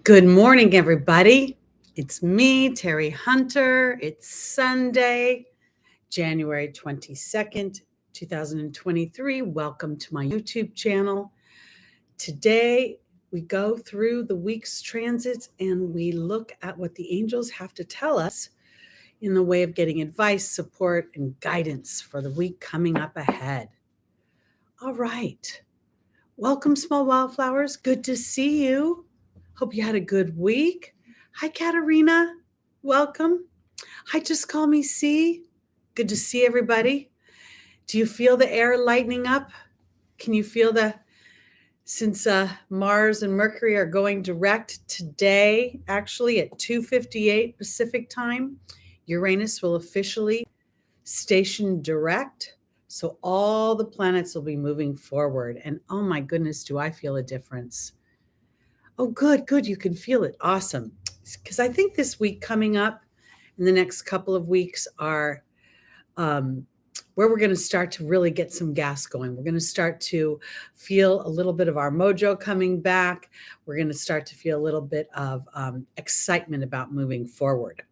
Good morning, everybody. It's me, Teri Hunter. It's Sunday, January 22nd, 2023. Welcome to my YouTube channel. Today, we go through the week's transits and we look at what the angels have to tell us in the way of getting advice, support, and guidance for the week coming up ahead. All right. Welcome, small wildflowers. Good to see you. Hope you had a good week. Hi, Katerina. Welcome. Hi, just call me C. Good to see everybody. Do you feel the air lightening up? Can you feel since Mars and Mercury are going direct today, actually at 2:58 Pacific time, Uranus will officially station direct. So all the planets will be moving forward. And oh my goodness, do I feel a difference? Oh, good. You can feel it. Awesome. Because I think this week coming up in the next couple of weeks are where we're going to start to really get some gas going. We're going to start to feel a little bit of our mojo coming back. We're going to start to feel a little bit of excitement about moving forward.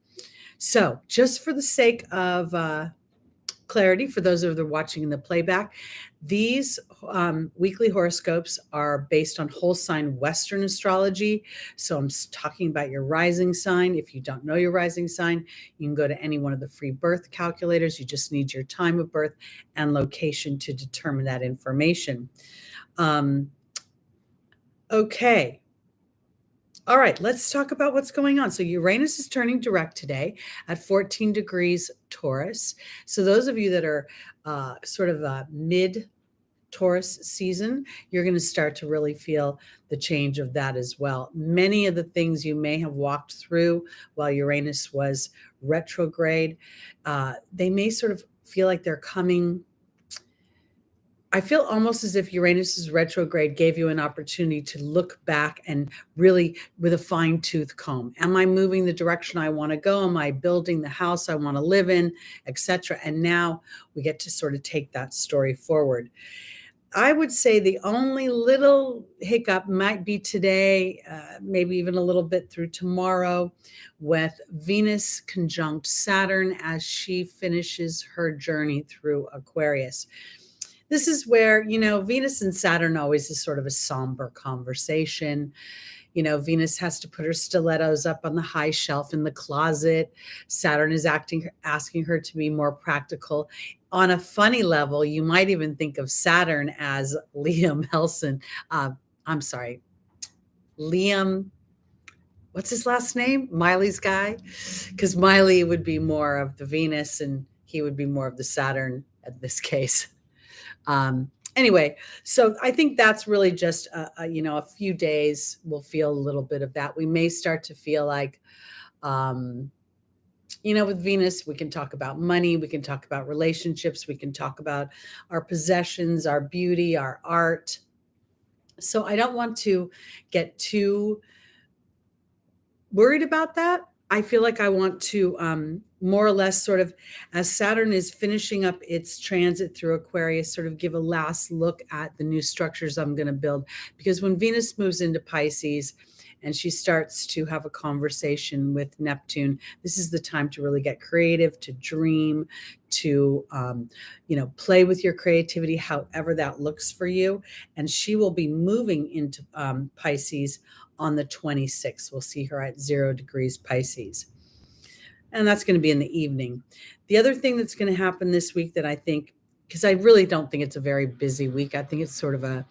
So just for the sake of clarity, for those of you watching in the playback, these weekly horoscopes are based on whole sign Western astrology. So I'm talking about your rising sign. If you don't know your rising sign, you can go to any one of the free birth calculators. You just need your time of birth and location to determine that information. Okay. All right, let's talk about what's going on. So Uranus is turning direct today at 14 degrees Taurus. So those of you that are sort of mid-Taurus season, you're going to start to really feel the change of that as well. Many of the things you may have walked through while Uranus was retrograde, they may sort of feel like they're coming. I feel almost as if Uranus's retrograde gave you an opportunity to look back and really with a fine-tooth comb. Am I moving the direction I want to go? Am I building the house I want to live in, etc.? And now we get to sort of take that story forward. I would say the only little hiccup might be today, maybe even a little bit through tomorrow, with Venus conjunct Saturn as she finishes her journey through Aquarius. This is where, Venus and Saturn always is sort of a somber conversation. Venus has to put her stilettos up on the high shelf in the closet. Saturn is asking her to be more practical. On a funny level, you might even think of Saturn as Liam Helson. Liam, what's his last name? Miley's guy? Because Miley would be more of the Venus and he would be more of the Saturn in this case. Anyway, so I think that's really just, a few days we'll feel a little bit of that. We may start to feel like, with Venus, we can talk about money, we can talk about relationships, we can talk about our possessions, our beauty, our art. So I don't want to get too worried about that. I feel like I want to more or less sort of, as Saturn is finishing up its transit through Aquarius, sort of give a last look at the new structures I'm going to build. Because when Venus moves into Pisces and she starts to have a conversation with Neptune, this is the time to really get creative, to dream, to, play with your creativity, however that looks for you. And she will be moving into Pisces on the 26th. We'll see her at 0 degrees Pisces. And that's going to be in the evening. The other thing that's going to happen this week that I think, because I really don't think it's a very busy week. I think it's sort of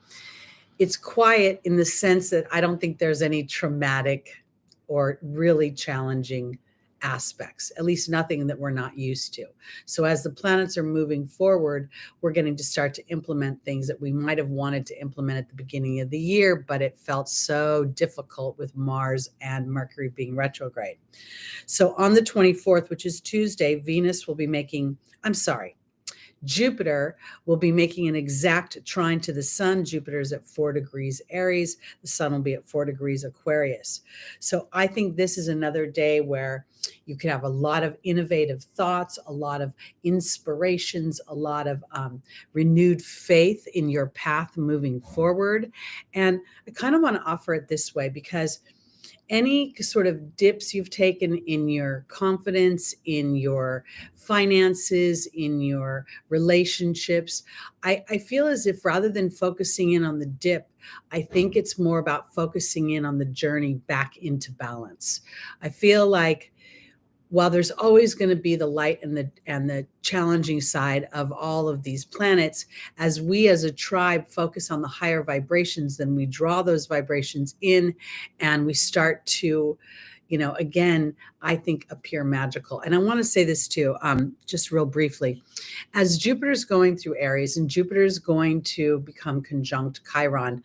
it's quiet in the sense that I don't think there's any traumatic or really challenging aspects, at least nothing that we're not used to. So as the planets are moving forward, we're getting to start to implement things that we might have wanted to implement at the beginning of the year, but it felt so difficult with Mars and Mercury being retrograde. So on the 24th, which is Tuesday, Jupiter will be making an exact trine to the sun. Jupiter is at 4 degrees Aries. The sun will be at 4 degrees Aquarius. So I think this is another day where you could have a lot of innovative thoughts, a lot of inspirations, a lot of renewed faith in your path moving forward. And I kind of want to offer it this way because any sort of dips you've taken in your confidence, in your finances, in your relationships, I feel as if rather than focusing in on the dip, I think it's more about focusing in on the journey back into balance. I feel like while there's always going to be the light and the challenging side of all of these planets, as we as a tribe focus on the higher vibrations, then we draw those vibrations in and we start to, again, I think appear magical. And I want to say this too, just real briefly. As Jupiter's going through Aries and Jupiter's going to become conjunct Chiron,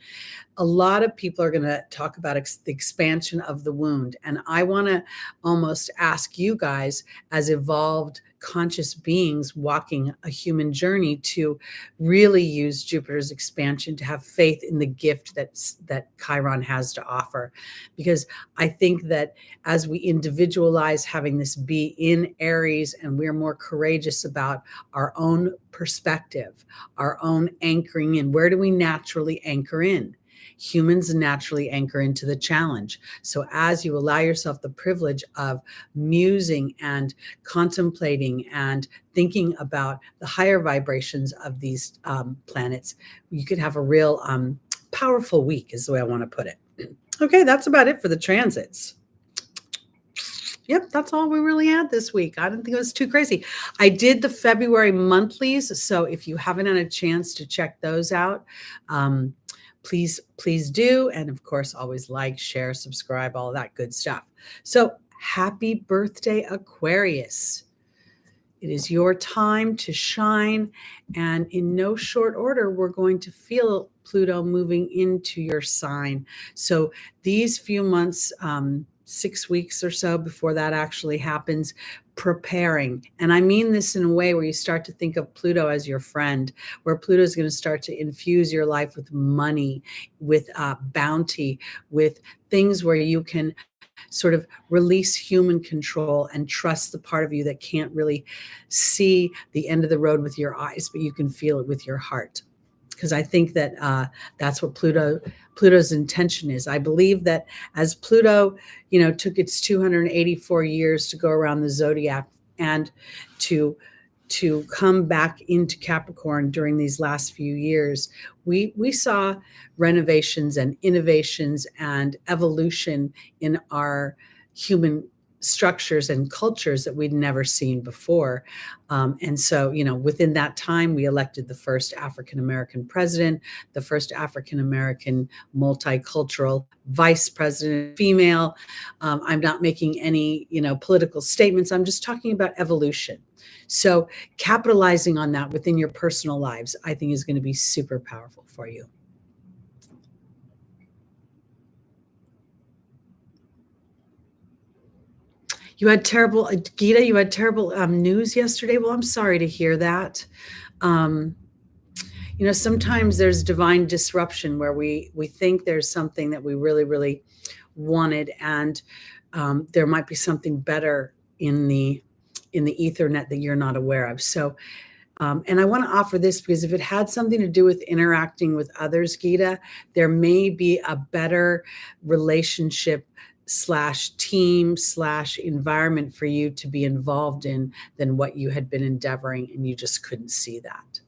a lot of people are going to talk about the expansion of the wound. And I want to almost ask you guys, as evolved conscious beings walking a human journey, to really use Jupiter's expansion to have faith in the gift that Chiron has to offer. Because I think that as we individualize having this be in Aries and we're more courageous about our own perspective, our own anchoring in, where do we naturally anchor in? Humans naturally anchor into the challenge. So as you allow yourself the privilege of musing and contemplating and thinking about the higher vibrations of these planets, you could have a real powerful week, is the way I want to put it. Okay, that's about it for the transits. Yep, that's all we really had this week. I didn't think it was too crazy. I did the February monthlies, so if you haven't had a chance to check those out, please do. And of course, always like, share, subscribe, all that good stuff. So happy birthday, Aquarius. It is your time to shine. And in no short order, we're going to feel Pluto moving into your sign. So these few months, 6 weeks or so before that actually happens, preparing. And I mean this in a way where you start to think of Pluto as your friend, where Pluto is going to start to infuse your life with money, with bounty, with things where you can sort of release human control and trust the part of you that can't really see the end of the road with your eyes, but you can feel it with your heart. Because I think that that's what Pluto's intention is. I believe that as Pluto, took its 284 years to go around the zodiac and to come back into Capricorn during these last few years, we saw renovations and innovations and evolution in our human structures and cultures that we'd never seen before. And so, within that time, we elected the first African-American president, the first African-American multicultural vice president, female. I'm not making any, political statements. I'm just talking about evolution. So capitalizing on that within your personal lives, I think is going to be super powerful for you. You had terrible, Gita, you had terrible news yesterday. Well, I'm sorry to hear that. Sometimes there's divine disruption where we think there's something that we really, really wanted, and there might be something better in the Ethernet that you're not aware of. So, and I want to offer this because if it had something to do with interacting with others, Gita, there may be a better relationship / team / environment for you to be involved in than what you had been endeavoring, and you just couldn't see that.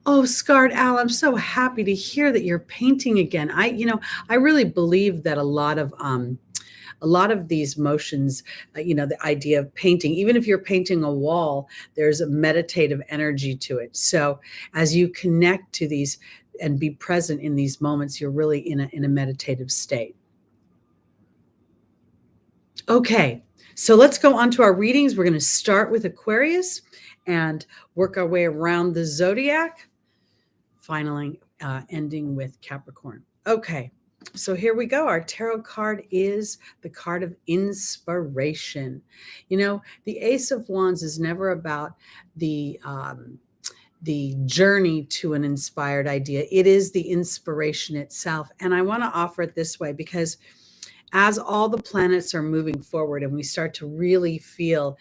Oh, Scarred Al, I'm so happy to hear that you're painting again. I really believe that a lot of these motions, the idea of painting, even if you're painting a wall, there's a meditative energy to it. So as you connect to these and be present in these moments, you're really in a meditative state. Okay, so let's go on to our readings. We're going to start with Aquarius and work our way around the zodiac, finally ending with Capricorn. Okay, so here we go. Our tarot card is the card of inspiration. The Ace of Wands is never about the journey to an inspired idea. It is the inspiration itself. And I want to offer it this way because as all the planets are moving forward and we start to really feel,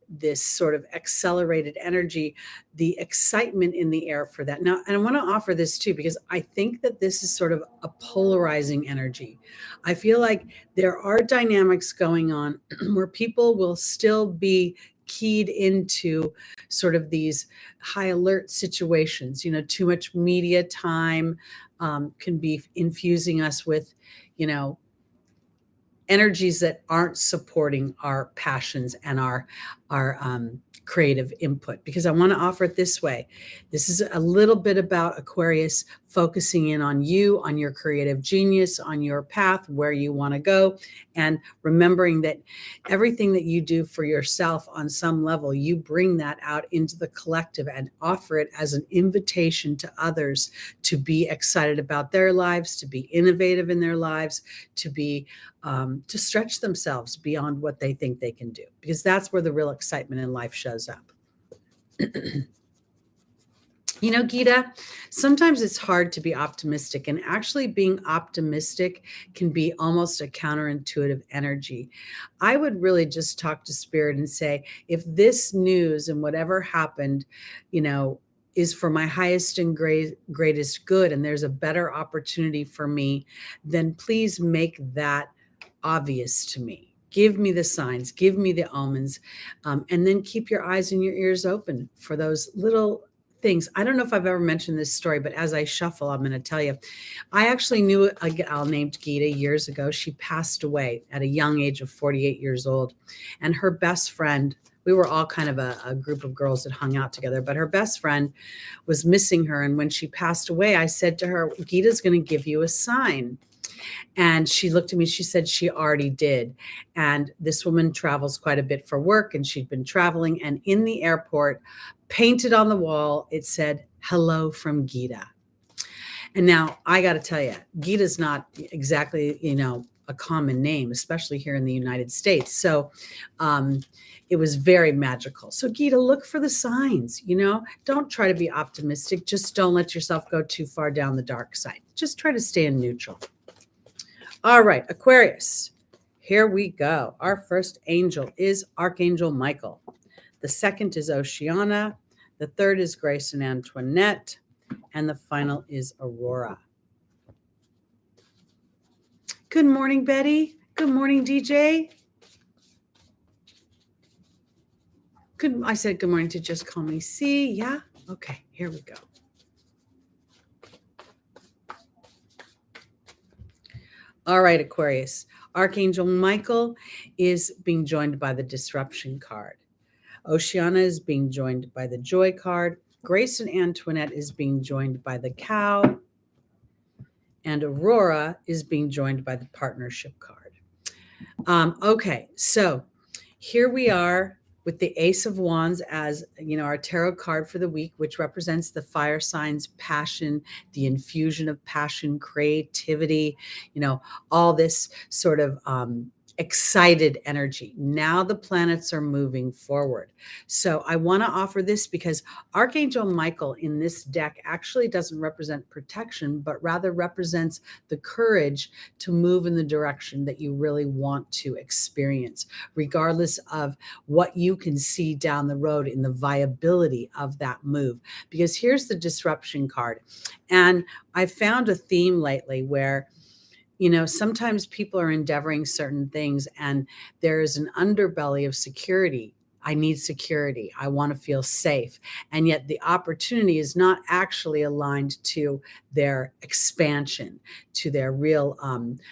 this sort of accelerated energy, the excitement in the air for that. Now, and I want to offer this too, because I think that this is sort of a polarizing energy. I feel like there are dynamics going on where people will still be keyed into sort of these high alert situations. Too much media time can be infusing us with, energies that aren't supporting our passions and our creative input. Because I want to offer it this way. This is a little bit about Aquarius focusing in on you, on your creative genius, on your path, where you want to go, and remembering that everything that you do for yourself on some level, you bring that out into the collective and offer it as an invitation to others to be excited about their lives, to be innovative in their lives, to be to stretch themselves beyond what they think they can do, because that's where the real excitement in life shows up. Gita, sometimes it's hard to be optimistic, and actually being optimistic can be almost a counterintuitive energy. I would really just talk to Spirit and say, if this news and whatever happened, is for my highest and greatest good, and there's a better opportunity for me, then please make that obvious to me. Give me the signs, give me the omens, and then keep your eyes and your ears open for those little things. I don't know if I've ever mentioned this story, but as I shuffle, I'm going to tell you. I actually knew a gal named Gita years ago. She passed away at a young age of 48 years old. And her best friend, we were all kind of a group of girls that hung out together, but her best friend was missing her. And when she passed away, I said to her, Gita's going to give you a sign. And she looked at me, she said she already did. And this woman travels quite a bit for work, and she'd been traveling. And in the airport, painted on the wall, it said, "Hello from Gita." And now I got to tell you, Gita's not exactly, a common name, especially here in the United States. So it was very magical. So Gita, look for the signs, don't try to be optimistic. Just don't let yourself go too far down the dark side. Just try to stay in neutral. All right, Aquarius, here we go. Our first angel is Archangel Michael. The second is Oceana. The third is Grace and Antoinette. And the final is Aurora. Good morning, Betty. Good morning, DJ. I said good morning to Just Call Me C. Yeah? Okay, here we go. All right, Aquarius. Archangel Michael is being joined by the Disruption card. Oceana is being joined by the Joy card. Grace and Antoinette is being joined by the Cow. And Aurora is being joined by the Partnership card. Okay, so here we are with the Ace of Wands as, our tarot card for the week, which represents the fire signs, passion, the infusion of passion, creativity, all this sort of excited energy. Now the planets are moving forward. So I want to offer this because Archangel Michael in this deck actually doesn't represent protection, but rather represents the courage to move in the direction that you really want to experience, regardless of what you can see down the road in the viability of that move. Because here's the Disruption card. And I found a theme lately where sometimes people are endeavoring certain things and there is an underbelly of security. I need security. I want to feel safe. And yet the opportunity is not actually aligned to their expansion, to their real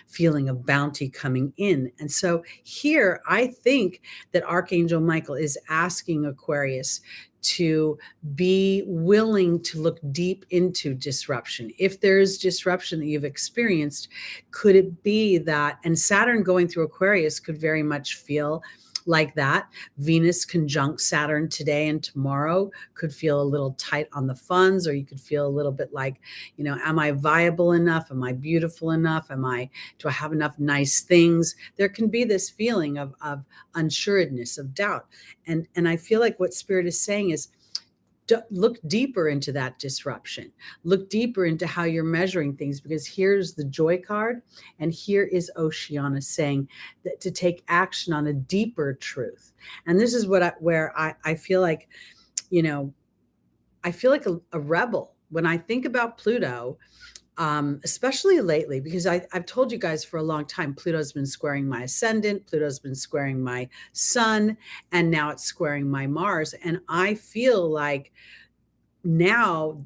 feeling of bounty coming in. And so here, I think that Archangel Michael is asking Aquarius to be willing to look deep into disruption. If there's disruption that you've experienced, could it be that, and Saturn going through Aquarius could very much feel like that. Venus conjunct Saturn today and tomorrow could feel a little tight on the funds, or you could feel a little bit like, am I viable enough? Am I beautiful enough? Do I have enough nice things? There can be this feeling of unsureness, of doubt. And I feel like what Spirit is saying is, look deeper into that disruption. Look deeper into how you're measuring things, because here's the joy card, and here is Oceana saying that to take action on a deeper truth. And this is where I feel like, I feel like a rebel when I think about Pluto, especially lately, because I've told you guys for a long time, Pluto's been squaring my ascendant, Pluto's been squaring my sun, and now it's squaring my Mars. And I feel like now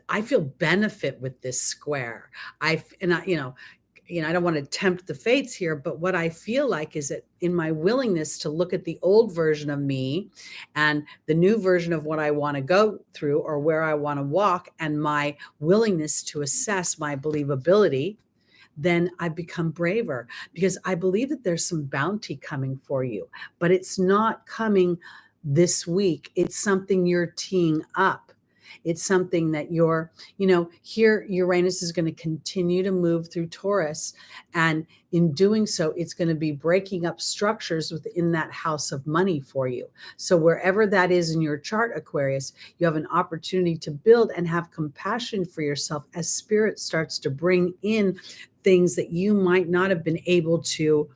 I feel benefit with this square. I don't want to tempt the fates here, but what I feel like is that in my willingness to look at the old version of me and the new version of what I want to go through or where I want to walk, and my willingness to assess my believability, then I become braver, because I believe that there's some bounty coming for you, but it's not coming this week. It's something you're teeing up. It's something that here Uranus is going to continue to move through Taurus. And in doing so, it's going to be breaking up structures within that house of money for you. So wherever that is in your chart, Aquarius, you have an opportunity to build and have compassion for yourself as Spirit starts to bring in things that you might not have been able to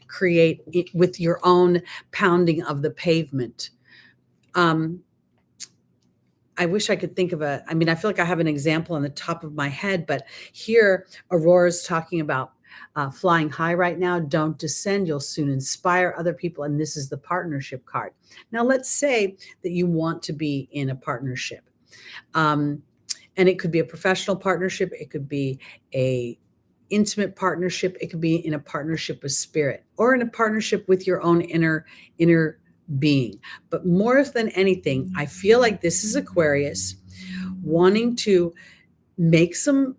create with your own pounding of the pavement. I wish I could think of I feel like I have an example on the top of my head, but here Aurora's talking about flying high right now. Don't descend. You'll soon inspire other people. And this is the partnership card. Now, let's say that you want to be in a partnership. And it could be a professional partnership. It could be a intimate partnership. It could be in a partnership with Spirit, or in a partnership with your own inner being. But more than anything, I feel like this is Aquarius wanting to make some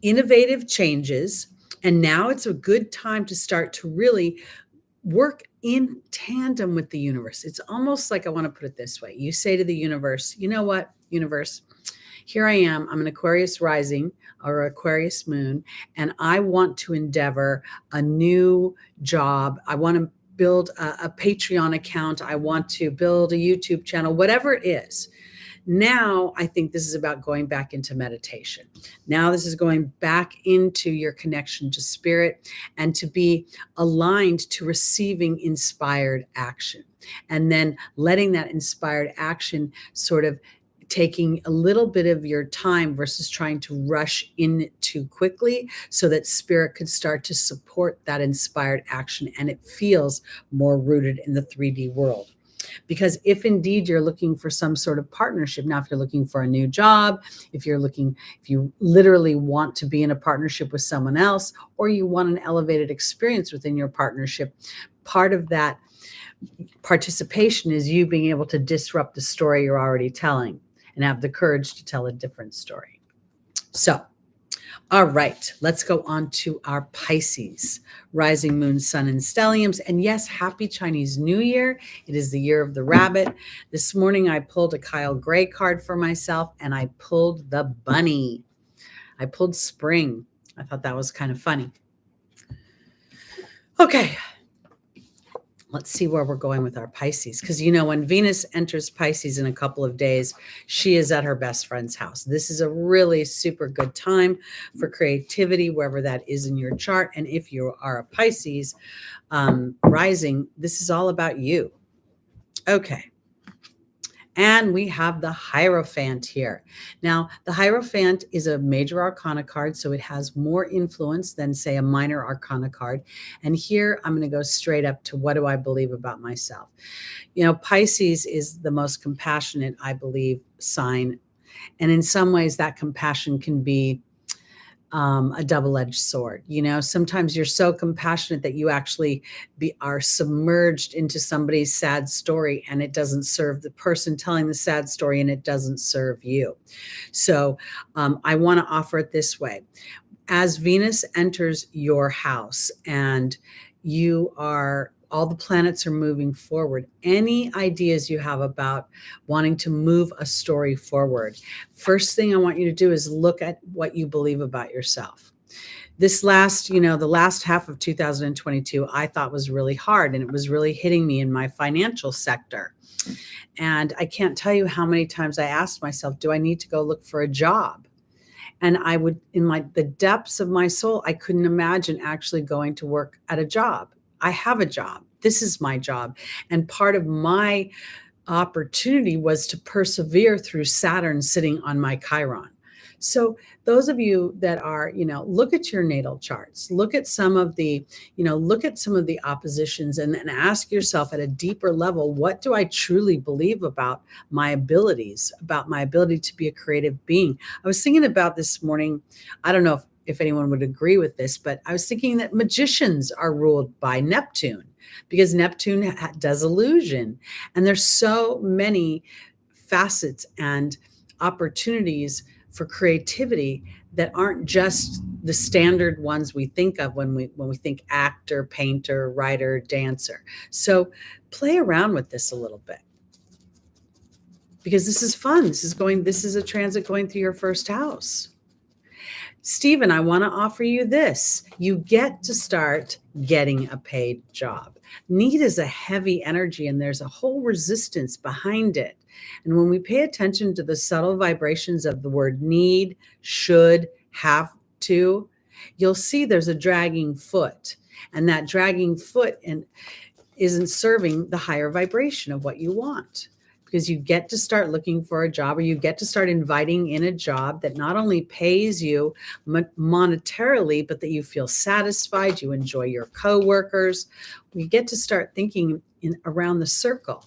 innovative changes. And now it's a good time to start to really work in tandem with the universe. It's almost like, I want to put it this way. You say to the universe, you know what, universe, here I am. I'm an Aquarius rising or Aquarius moon, and I want to endeavor a new job. I want to build a Patreon account. I want to build a YouTube channel, whatever it is. Now, I think this is about going back into meditation. Now, this is going back into your connection to Spirit and to be aligned to receiving inspired action. And then letting that inspired action sort of taking a little bit of your time versus trying to rush in too quickly, so that Spirit could start to support that inspired action and it feels more rooted in the 3D world. Because if indeed you're looking for some sort of partnership, now if you're looking for a new job, if you literally want to be in a partnership with someone else, or you want an elevated experience within your partnership, part of that participation is you being able to disrupt the story you're already telling and have the courage to tell a different story. So, all right, let's go on to our Pisces, rising moon, sun, and stelliums. And yes, happy Chinese New Year. It is the year of the rabbit. This morning, I pulled a Kyle Gray card for myself, and I pulled the bunny. I pulled spring. I thought that was kind of funny. Okay. Let's see where we're going with our Pisces. Because, when Venus enters Pisces in a couple of days, she is at her best friend's house. This is a really super good time for creativity, wherever that is in your chart. And if you are a Pisces rising, this is all about you. Okay. And we have the Hierophant here. Now, the Hierophant is a major arcana card, so it has more influence than, say, a minor arcana card. And here I'm going to go straight up to, what do I believe about myself? Pisces is the most compassionate, I believe, sign. And in some ways, that compassion can be a double-edged sword. Sometimes you're so compassionate that you actually are submerged into somebody's sad story, and it doesn't serve the person telling the sad story, and it doesn't serve you. So I want to offer it this way. As Venus enters your house and all the planets are moving forward, any ideas you have about wanting to move a story forward, first thing I want you to do is look at what you believe about yourself. This last, the last half of 2022, I thought was really hard, and it was really hitting me in my financial sector. And I can't tell you how many times I asked myself, do I need to go look for a job? And I would, in the depths of my soul, I couldn't imagine actually going to work at a job. I have a job. This is my job. And part of my opportunity was to persevere through Saturn sitting on my Chiron. So those of you that are, look at your natal charts, look at some of the, oppositions, and then ask yourself at a deeper level, what do I truly believe about my abilities, about my ability to be a creative being? I was thinking about this morning. I don't know if anyone would agree with this, but I was thinking that magicians are ruled by Neptune, because Neptune does illusion. And there's so many facets and opportunities for creativity that aren't just the standard ones we think of when we think actor, painter, writer, dancer. So play around with this a little bit, because this is fun. This is a transit going through your first house. Stephen, I want to offer you this. You get to start getting a paid job. Need is a heavy energy, and there's a whole resistance behind it. And when we pay attention to the subtle vibrations of the word need, should, have to, you'll see there's a dragging foot. And that dragging foot isn't serving the higher vibration of what you want. Because you get to start looking for a job, or you get to start inviting in a job that not only pays you monetarily, but that you feel satisfied, you enjoy your coworkers. We get to start thinking around the circle,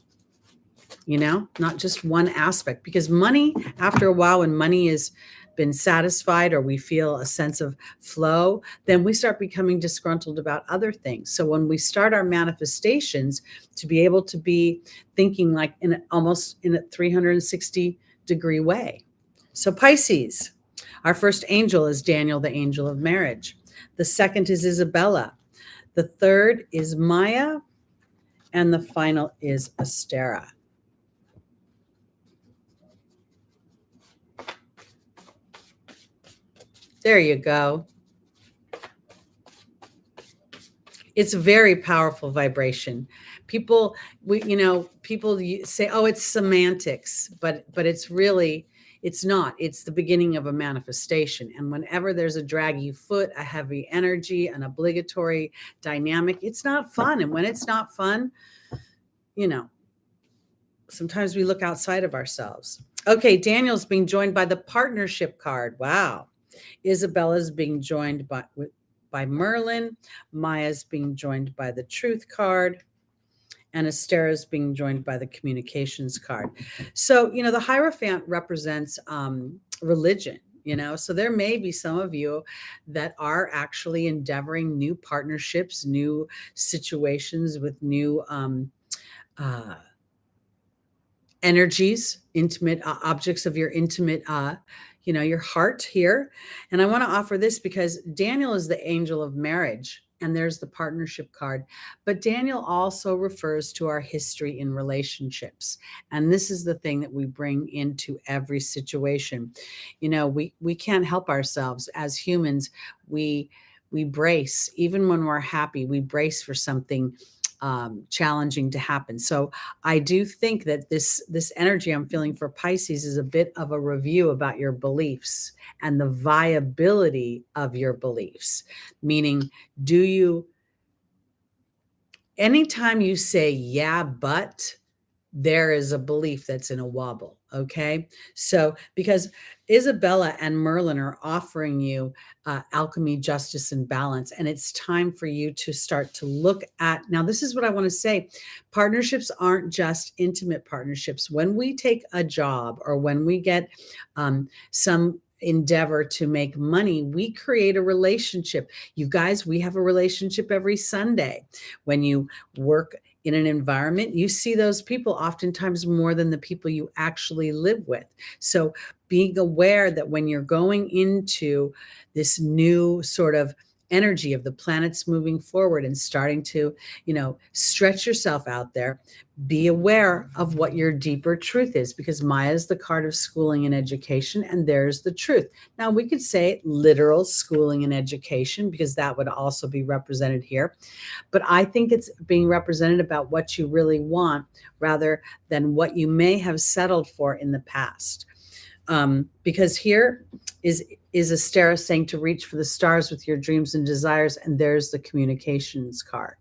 not just one aspect. Because money, after a while, when money has been satisfied, or we feel a sense of flow, then we start becoming disgruntled about other things. So when we start our manifestations, to be able to be thinking like almost in a 360-degree way. So Pisces, our first angel is Daniel, the angel of marriage. The second is Isabella. The third is Maya. And the final is Astera. There you go. It's a very powerful vibration. People say, oh, it's semantics, but it's not. It's the beginning of a manifestation. And whenever there's a draggy foot, a heavy energy, an obligatory dynamic, it's not fun. And when it's not fun, sometimes we look outside of ourselves. Okay, Daniel's being joined by the partnership card. Wow. Isabella's being joined by Merlin. Maya's being joined by the Truth card. And Astera's being joined by the Communications card. So, the Hierophant represents religion, So there may be some of you that are actually endeavoring new partnerships, new situations with new energies, intimate objects of your intimate your heart here. And I want to offer this because Daniel is the angel of marriage, and there's the partnership card. But Daniel also refers to our history in relationships. And this is the thing that we bring into every situation. We can't help ourselves as humans. We brace, even when we're happy, we brace for something challenging to happen. So I do think that this energy I'm feeling for Pisces is a bit of a review about your beliefs and the viability of your beliefs. Meaning, anytime you say, yeah, but, there is a belief that's in a wobble. Okay. So because Isabella and Merlin are offering you alchemy, justice, and balance, and it's time for you to start to look at, now this is what I want to say. Partnerships aren't just intimate partnerships. When we take a job, or when we get some endeavor to make money, we create a relationship. You guys, we have a relationship every Sunday. When you work in an environment, you see those people oftentimes more than the people you actually live with. So being aware that when you're going into this new sort of energy of the planets moving forward and starting to, stretch yourself out there. Be aware of what your deeper truth is, because Maya is the card of schooling and education, and there's the truth. Now, we could say literal schooling and education, because that would also be represented here. But I think it's being represented about what you really want rather than what you may have settled for in the past. Because here is Astera saying to reach for the stars with your dreams and desires, and there's the communications card.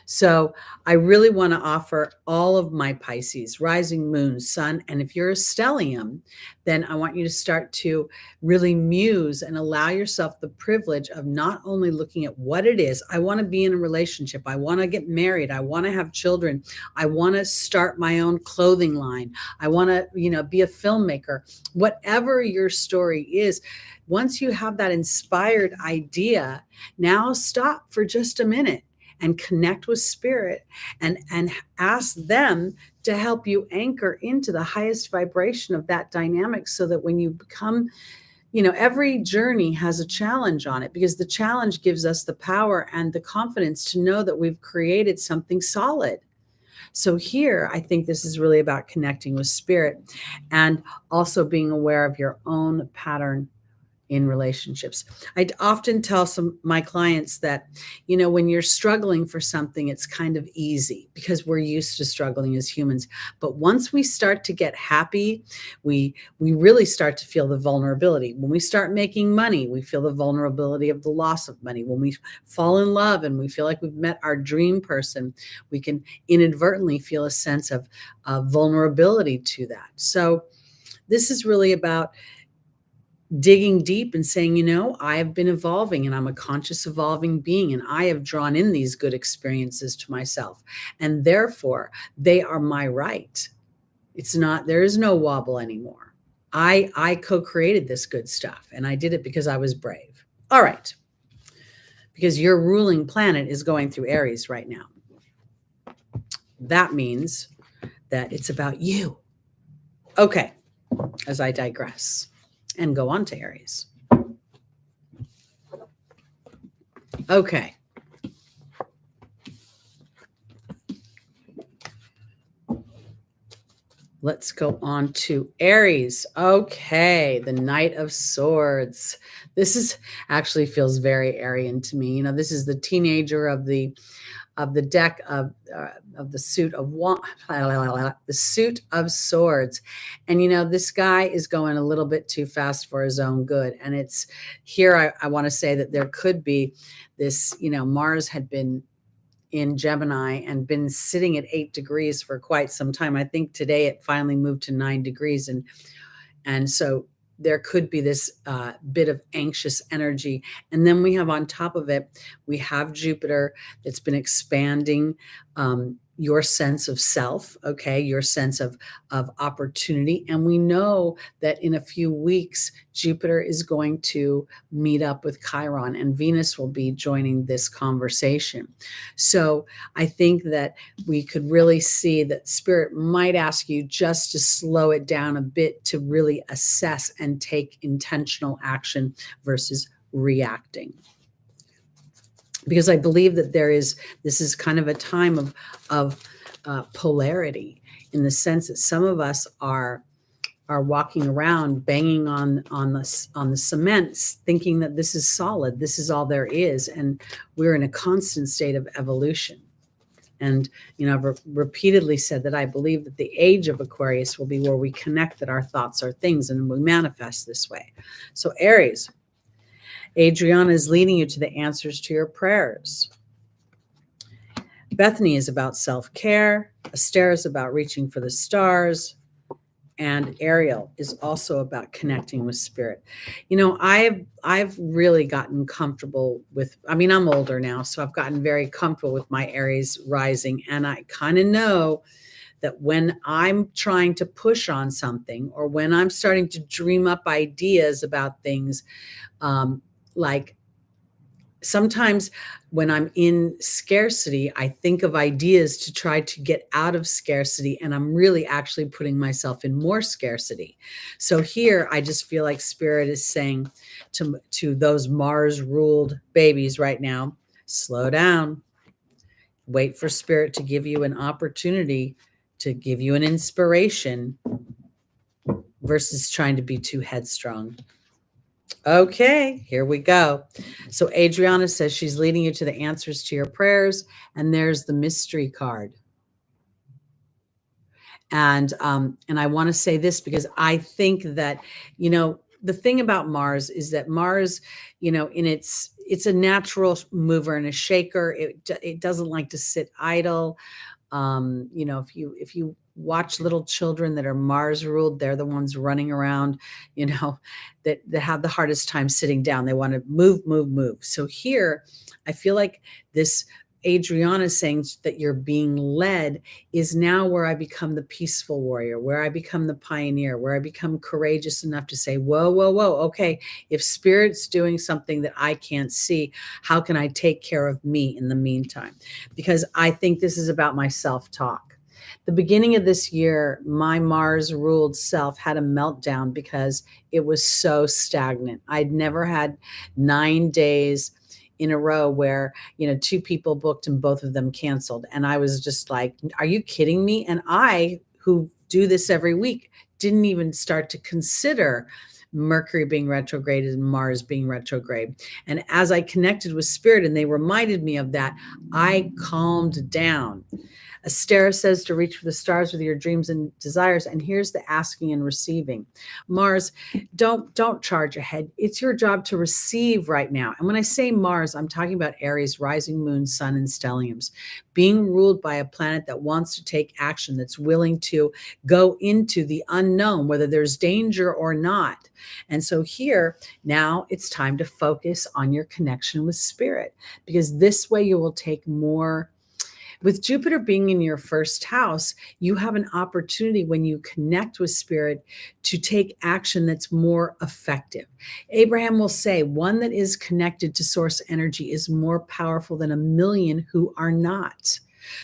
So I really want to offer all of my Pisces, rising, moon, sun, and if you're a stellium, then I want you to start to really muse and allow yourself the privilege of not only looking at what it is. I want to be in a relationship. I want to get married. I want to have children. I want to start my own clothing line. I want to, be a filmmaker. Whatever your story is, once you have that inspired idea, now stop for just a minute and connect with spirit and ask them to help you anchor into the highest vibration of that dynamic, so that when you become, every journey has a challenge on it, because the challenge gives us the power and the confidence to know that we've created something solid. So here, I think this is really about connecting with spirit and also being aware of your own pattern in relationships. I often tell my clients that, when you're struggling for something, it's kind of easy because we're used to struggling as humans. But once we start to get happy, we really start to feel the vulnerability. When we start making money, we feel the vulnerability of the loss of money. When we fall in love and we feel like we've met our dream person, we can inadvertently feel a sense of vulnerability to that. So this is really about digging deep and saying, I have been evolving and I'm a conscious evolving being, and I have drawn in these good experiences to myself, and therefore they are my right. There is no wobble anymore. I co-created this good stuff, and I did it because I was brave. All right. Because your ruling planet is going through Aries right now. That means that it's about you. Okay. As I digress and go on to Aries. Okay. Let's go on to Aries. Okay, the Knight of Swords. This actually feels very Aryan to me. This is the teenager of the deck of the suit of the suit of swords. And this guy is going a little bit too fast for his own good. And it's here I want to say that there could be this, Mars had been in Gemini and been sitting at 8 degrees for quite some time. I think today it finally moved to 9 degrees. And so there could be this bit of anxious energy. And then we have on top of it, we have Jupiter that's been expanding your sense of self, okay, your sense of opportunity. And we know that in a few weeks, Jupiter is going to meet up with Chiron, and Venus will be joining this conversation. So I think that we could really see that Spirit might ask you just to slow it down a bit, to really assess and take intentional action versus reacting. Because I believe that this is kind of a time of polarity, in the sense that some of us are walking around banging on the cement, thinking that this is solid, this is all there is, and we're in a constant state of evolution. And I've repeatedly said that I believe that the age of Aquarius will be where we connect that our thoughts are things, and we manifest this way. So Aries, Adriana is leading you to the answers to your prayers. Bethany is about self-care. Aster is about reaching for the stars. And Ariel is also about connecting with spirit. I've really gotten comfortable with, I'm older now, so I've gotten very comfortable with my Aries rising. And I kind of know that when I'm trying to push on something, or when I'm starting to dream up ideas about things, like sometimes when I'm in scarcity, I think of ideas to try to get out of scarcity, and I'm really actually putting myself in more scarcity. So here, I just feel like Spirit is saying to those Mars ruled babies right now, slow down, wait for Spirit to give you an opportunity, to give you an inspiration versus trying to be too headstrong. Okay, here we go. So Adriana says she's leading you to the answers to your prayers, and there's the mystery card. And I want to say this because I think that, the thing about Mars is that Mars, it's a natural mover and a shaker. It doesn't like to sit idle. If you watch little children that are Mars ruled, they're the ones running around, that have the hardest time sitting down. They want to move, move, move. So here, I feel like this Adriana saying that you're being led is now where I become the peaceful warrior, where I become the pioneer, where I become courageous enough to say, whoa, whoa, whoa. Okay, if Spirit's doing something that I can't see, how can I take care of me in the meantime? Because I think this is about my self-talk. The beginning of this year, my Mars ruled self had a meltdown because it was so stagnant. I'd never had 9 days in a row where, 2 people booked and both of them canceled. And I was just like, are you kidding me? And I, who do this every week, didn't even start to consider Mercury being retrograde and Mars being retrograde. And as I connected with Spirit and they reminded me of that, I calmed down. Astera says to reach for the stars with your dreams and desires. And here's the asking and receiving. Mars, don't charge ahead. It's your job to receive right now. And when I say Mars, I'm talking about Aries, rising moon, sun, and stelliums. Being ruled by a planet that wants to take action, that's willing to go into the unknown, whether there's danger or not. And so here, now it's time to focus on your connection with Spirit, because this way you will take more. With Jupiter being in your first house, you have an opportunity when you connect with Spirit to take action that's more effective. Abraham will say, one that is connected to source energy is more powerful than a million who are not.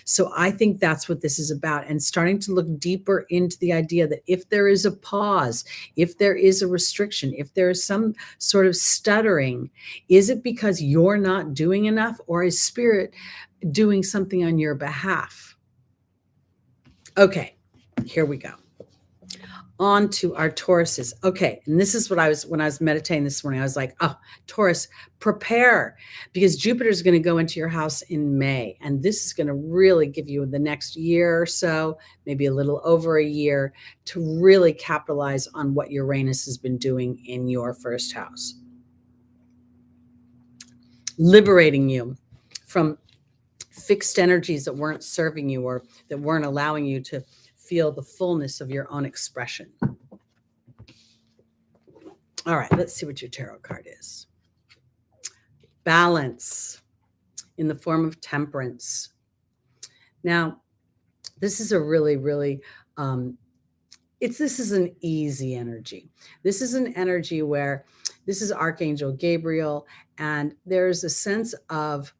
So I think that's what this is about, and starting to look deeper into the idea that if there is a pause, if there is a restriction, if there is some sort of stuttering, is it because you're not doing enough, or is Spirit doing something on your behalf? Okay, here we go. On to our Tauruses. Okay, and this is what when I was meditating this morning, I was like, oh, Taurus, prepare, because Jupiter is going to go into your house in May. And this is going to really give you the next year or so, maybe a little over a year, to really capitalize on what Uranus has been doing in your first house. Liberating you from fixed energies that weren't serving you or that weren't allowing you to feel the fullness of your own expression. All right, let's see what your tarot card is. Balance in the form of temperance. Now, this is a really, really, this is an easy energy. This is an energy where this is Archangel Gabriel, and there's a sense of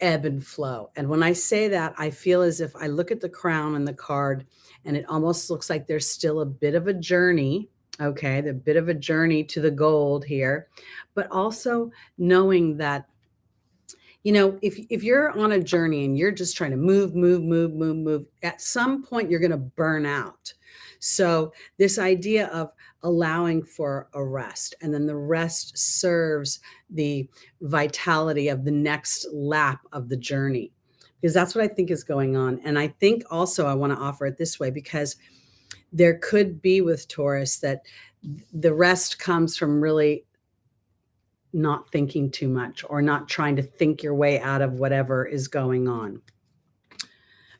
ebb and flow. And when I say that, I feel as if I look at the crown and the card, and it almost looks like there's still a bit of a journey. Okay, the bit of a journey to the gold here, but also knowing that, if you're on a journey and you're just trying to move, at some point you're going to burn out. So this idea of allowing for a rest, and then the rest serves the vitality of the next lap of the journey, because that's what I think is going on. And I think also I want to offer it this way, because there could be with Taurus that the rest comes from really not thinking too much, or not trying to think your way out of whatever is going on.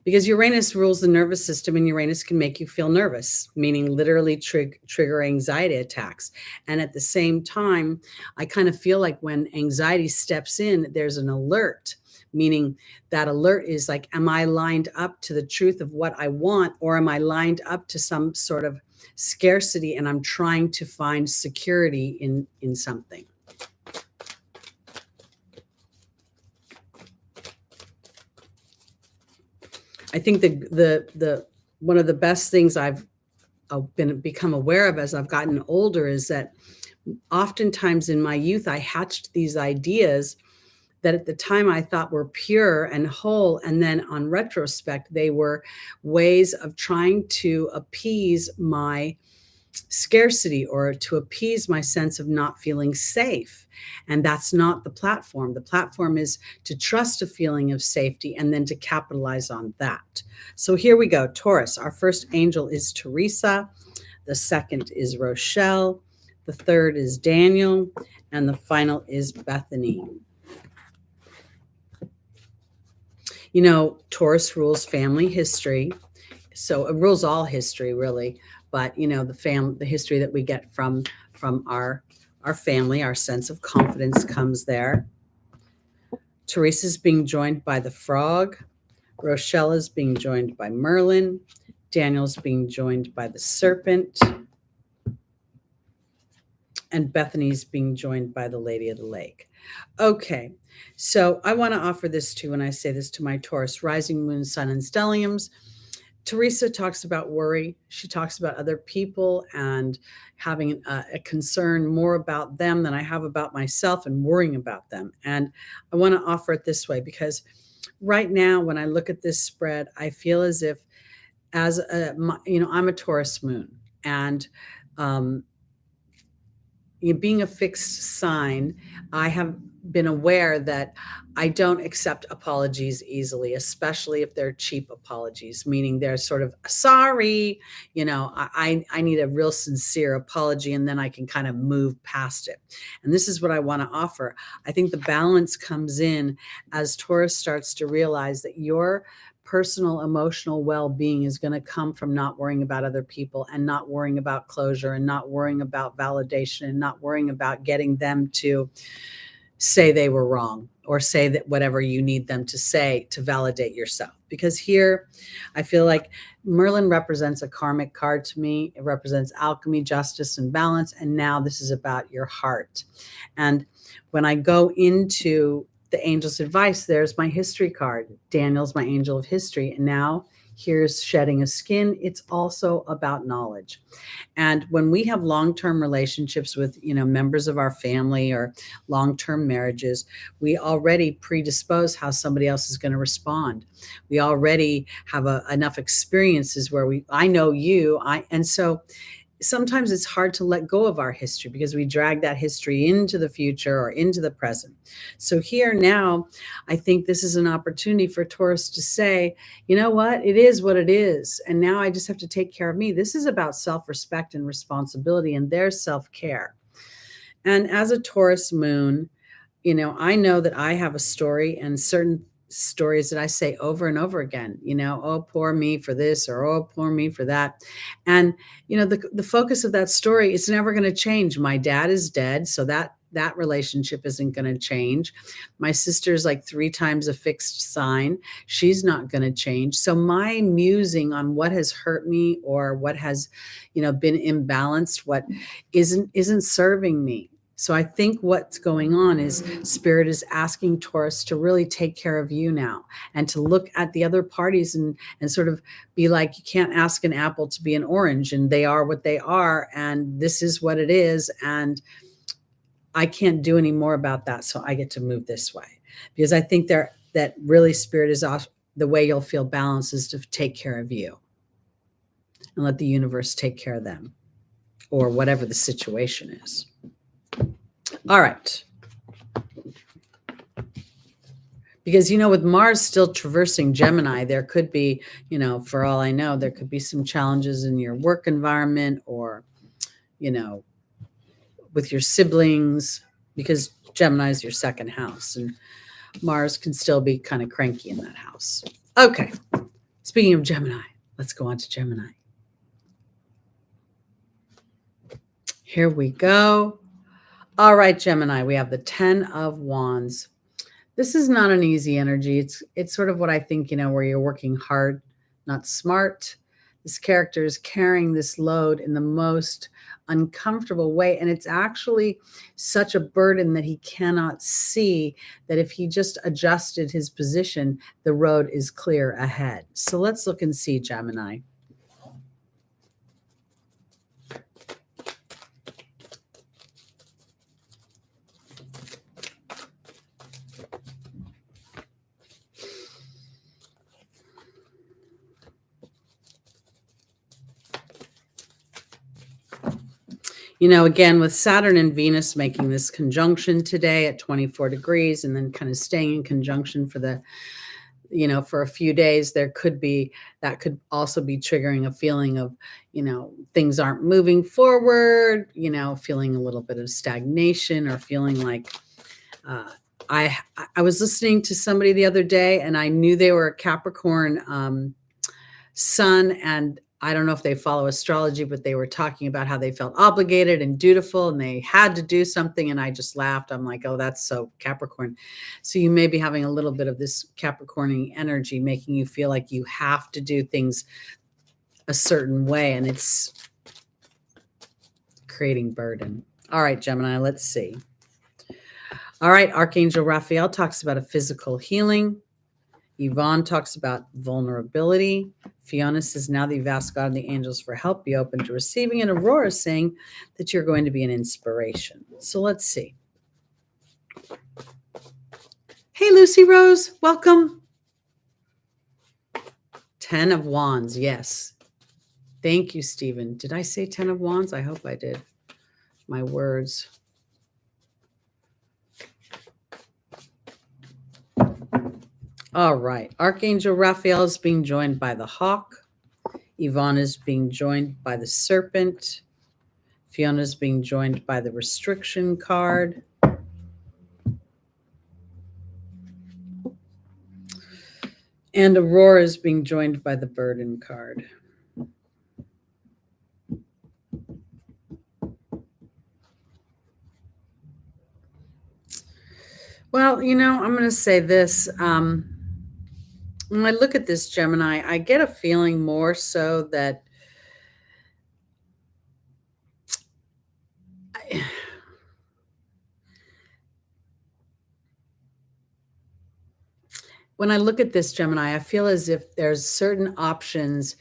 Because Uranus rules the nervous system, and Uranus can make you feel nervous, meaning literally trigger anxiety attacks. And at the same time, I kind of feel like when anxiety steps in, there's an alert, meaning that alert is like, am I lined up to the truth of what I want, or am I lined up to some sort of scarcity and I'm trying to find security in something? I think the one of the best things I've become aware of as I've gotten older is that oftentimes in my youth, I hatched these ideas that at the time I thought were pure and whole. And then on retrospect, they were ways of trying to appease my scarcity or to appease my sense of not feeling safe. And that's not the platform. The platform is to trust a feeling of safety and then to capitalize on that. So here we go. Taurus, our first angel is Teresa. The second is Rochelle. The third is Daniel. And the final is Bethany. You know, Taurus rules family history. So it rules all history, really. But, you know, the history that we get from our family, our sense of confidence comes there. Teresa's being joined by the frog. Rochelle is being joined by Merlin. Daniel's being joined by the serpent. And Bethany's being joined by the Lady of the Lake. Okay, so I want to offer this to, when I say this to my Taurus, rising moon, sun, and stelliums. Teresa talks about worry. She talks about other people and having a concern more about them than I have about myself and worrying about them. And I want to offer it this way because right now, when I look at this spread, I feel as if, I'm a Taurus moon, and being a fixed sign, I have been aware that I don't accept apologies easily, especially if they're cheap apologies, meaning they're sort of sorry, I need a real sincere apology, and then I can kind of move past it. And this is what I want to offer. I think the balance comes in as Taurus starts to realize that your personal emotional well-being is going to come from not worrying about other people and not worrying about closure and not worrying about validation and not worrying about getting them to say they were wrong or say that whatever you need them to say to validate yourself. Because here I feel like Merlin represents a karmic card to me. It represents alchemy, justice, and balance. And now this is about your heart. And when I go into the angel's advice, there's my history card. Daniel's my angel of history. And now here's shedding a skin. It's also about knowledge. And when we have long-term relationships with, members of our family or long-term marriages, we already predispose how somebody else is going to respond. We already have enough experiences where I know you, and so sometimes it's hard to let go of our history because we drag that history into the future or into the present. So here now, I think this is an opportunity for Taurus to say, you know what, it is what it is. And now I just have to take care of me. This is about self-respect and responsibility and their self-care. And as a Taurus moon, I know that I have a story and certain stories that I say over and over again, oh, poor me for this, or oh, poor me for that. And, the focus of that story is never going to change. My dad is dead, so that relationship isn't going to change. My sister's like 3 times a fixed sign. She's not going to change. So my musing on what has hurt me or what has, been imbalanced, what isn't serving me. So I think what's going on is Spirit is asking Taurus to really take care of you now and to look at the other parties and sort of be like, you can't ask an apple to be an orange, and they are what they are, and this is what it is, and I can't do any more about that, so I get to move this way. Because I think that really Spirit is off. The way you'll feel balanced is to take care of you and let the universe take care of them or whatever the situation is. All right. Because, with Mars still traversing Gemini, there could be, for all I know, there could be some challenges in your work environment or, with your siblings, because Gemini is your second house and Mars can still be kind of cranky in that house. Okay. Speaking of Gemini, let's go on to Gemini. Here we go. All right, Gemini, we have the 10 of Wands. This is not an easy energy. It's sort of what I think, where you're working hard, not smart. This character is carrying this load in the most uncomfortable way. And it's actually such a burden that he cannot see that if he just adjusted his position, the road is clear ahead. So let's look and see, Gemini. You know, again, with Saturn and Venus making this conjunction today at 24 degrees and then kind of staying in conjunction for the, you know, for a few days, that could also be triggering a feeling of, you know, things aren't moving forward, you know, feeling a little bit of stagnation or feeling like, I was listening to somebody the other day and I knew they were a Capricorn sun, and I don't know if they follow astrology, but they were talking about how they felt obligated and dutiful and they had to do something. And I just laughed. I'm like, oh, that's so Capricorn. So you may be having a little bit of this Capricorn energy, making you feel like you have to do things a certain way. And it's creating burden. All right, Gemini, let's see. All right, Archangel Raphael talks about a physical healing. Yvonne talks about vulnerability. Fiona says, now that you've asked God and the angels for help, be open to receiving. And Aurora is saying that you're going to be an inspiration. So let's see. Hey, Lucy Rose, welcome. 10 of Wands, yes. Thank you, Stephen. Did I say 10 of Wands? I hope I did. My words. All right. Archangel Raphael is being joined by the hawk. Yvonne is being joined by the serpent. Fiona is being joined by the restriction card. And Aurora is being joined by the burden card. Well, you know, I'm going to say this. When I look at this, Gemini, I get a feeling more so that when I look at this, Gemini, I feel as if there's certain options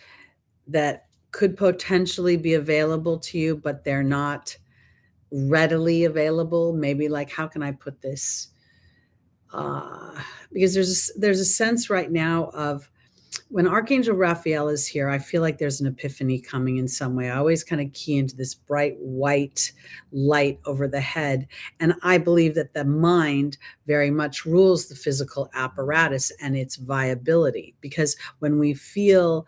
that could potentially be available to you, but they're not readily available. Maybe like, how can I put this? Because there's a sense right now of when Archangel Raphael is here, I feel like there's an epiphany coming in some way. I always kind of key into this bright white light over the head. And I believe that the mind very much rules the physical apparatus and its viability. Because when we feel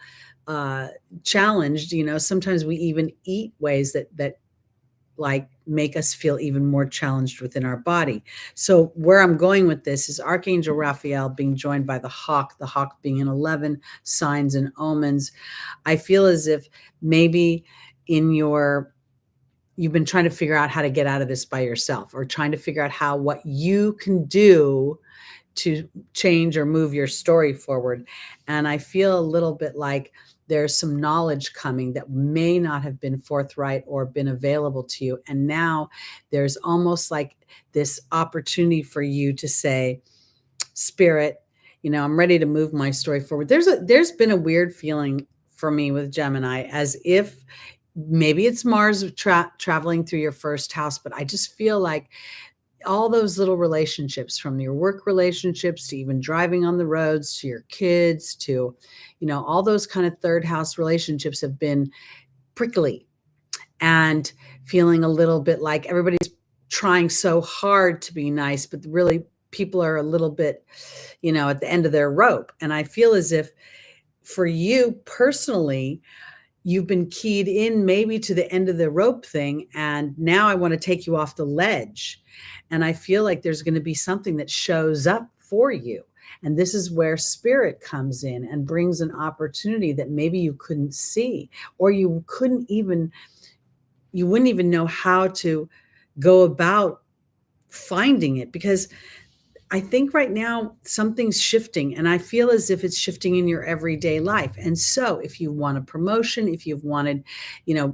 challenged, you know, sometimes we even eat ways that like make us feel even more challenged within our body. So where I'm going with this is Archangel Raphael being joined by the hawk being in 11 signs and omens. I feel as if maybe you've been trying to figure out how to get out of this by yourself, or trying to figure out what you can do to change or move your story forward. And I feel a little bit like there's some knowledge coming that may not have been forthright or been available to you. And now there's almost like this opportunity for you to say, Spirit, you know, I'm ready to move my story forward. There's been a weird feeling for me with Gemini, as if maybe it's Mars traveling through your first house, but I just feel like all those little relationships, from your work relationships to even driving on the roads, to your kids, to, you know, all those kind of third house relationships have been prickly and feeling a little bit like everybody's trying so hard to be nice, but really people are a little bit, you know, at the end of their rope. And I feel as if for you personally, you've been keyed in maybe to the end of the rope thing. And now I want to take you off the ledge. And I feel like there's going to be something that shows up for you. And this is where spirit comes in and brings an opportunity that maybe you couldn't see, or you wouldn't even know how to go about finding it. Because I think right now something's shifting, and I feel as if it's shifting in your everyday life. And so if you want a promotion, if you've wanted,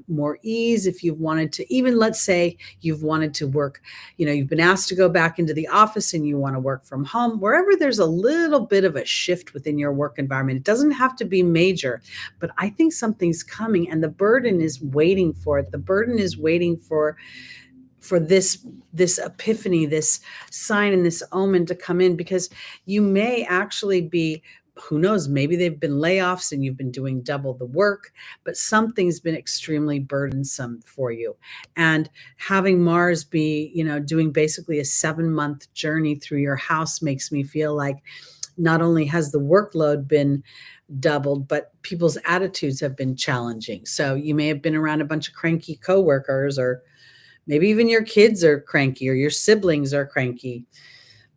more ease, if you've wanted to, even let's say you've wanted to work, you've been asked to go back into the office and you want to work from home, wherever there's a little bit of a shift within your work environment, it doesn't have to be major, but I think something's coming and the burden is waiting for it. The burden is waiting for this epiphany, this sign and this omen to come in, because you may actually be, who knows, maybe they've been layoffs and you've been doing double the work, but something's been extremely burdensome for you. And having Mars be, doing basically a 7-month journey through your house makes me feel like not only has the workload been doubled, but people's attitudes have been challenging. So you may have been around a bunch of cranky coworkers, or maybe even your kids are cranky or your siblings are cranky.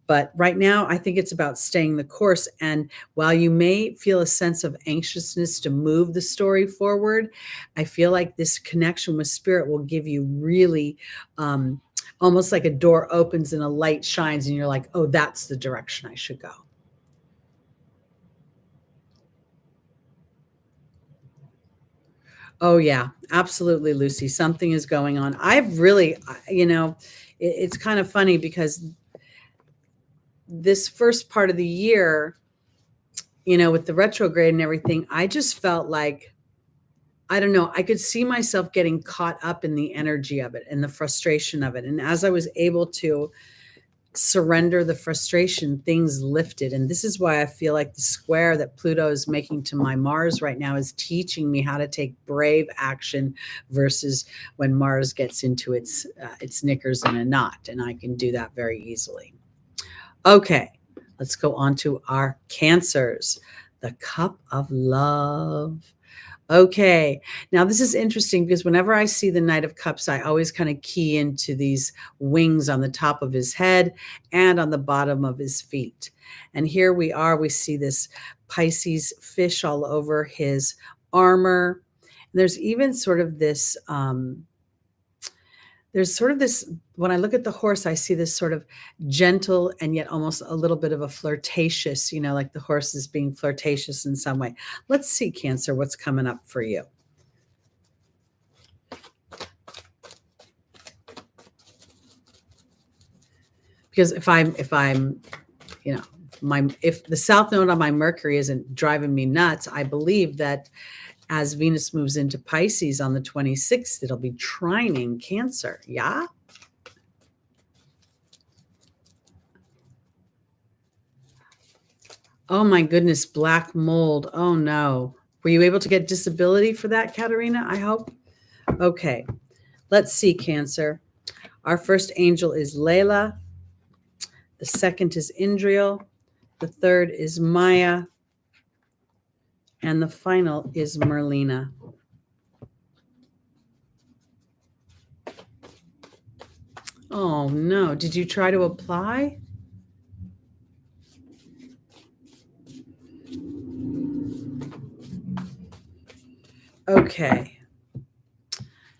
But right now, I think it's about staying the course. And while you may feel a sense of anxiousness to move the story forward, I feel like this connection with spirit will give you really almost like a door opens and a light shines and you're like, oh, that's the direction I should go. Oh, yeah, absolutely, Lucy. Something is going on. I've really, it's kind of funny because this first part of the year, with the retrograde and everything, I just felt like, I don't know, I could see myself getting caught up in the energy of it and the frustration of it. And as I was able to surrender the frustration, things lifted. And this is why I feel like the square that Pluto is making to my Mars right now is teaching me how to take brave action versus when Mars gets into its knickers in a knot. And I can do that very easily. Okay, let's go on to our Cancers. The Cup of Love. Okay, now this is interesting because whenever I see the Knight of Cups, I always kind of key into these wings on the top of his head and on the bottom of his feet. And here we are, we see this Pisces fish all over his armor. There's even sort of this, when I look at the horse, I see this sort of gentle and yet almost a little bit of a flirtatious, like the horse is being flirtatious in some way. Let's see, Cancer, what's coming up for you. Because if the south node on my Mercury isn't driving me nuts, I believe that as Venus moves into Pisces on the 26th, it'll be trining Cancer. Yeah. Oh my goodness, black mold. Oh no. Were you able to get disability for that, Katerina? I hope. Okay. Let's see, Cancer. Our first angel is Layla. The second is Indriel. The third is Maya. And the final is Merlina. Oh no. Did you try to apply? Okay.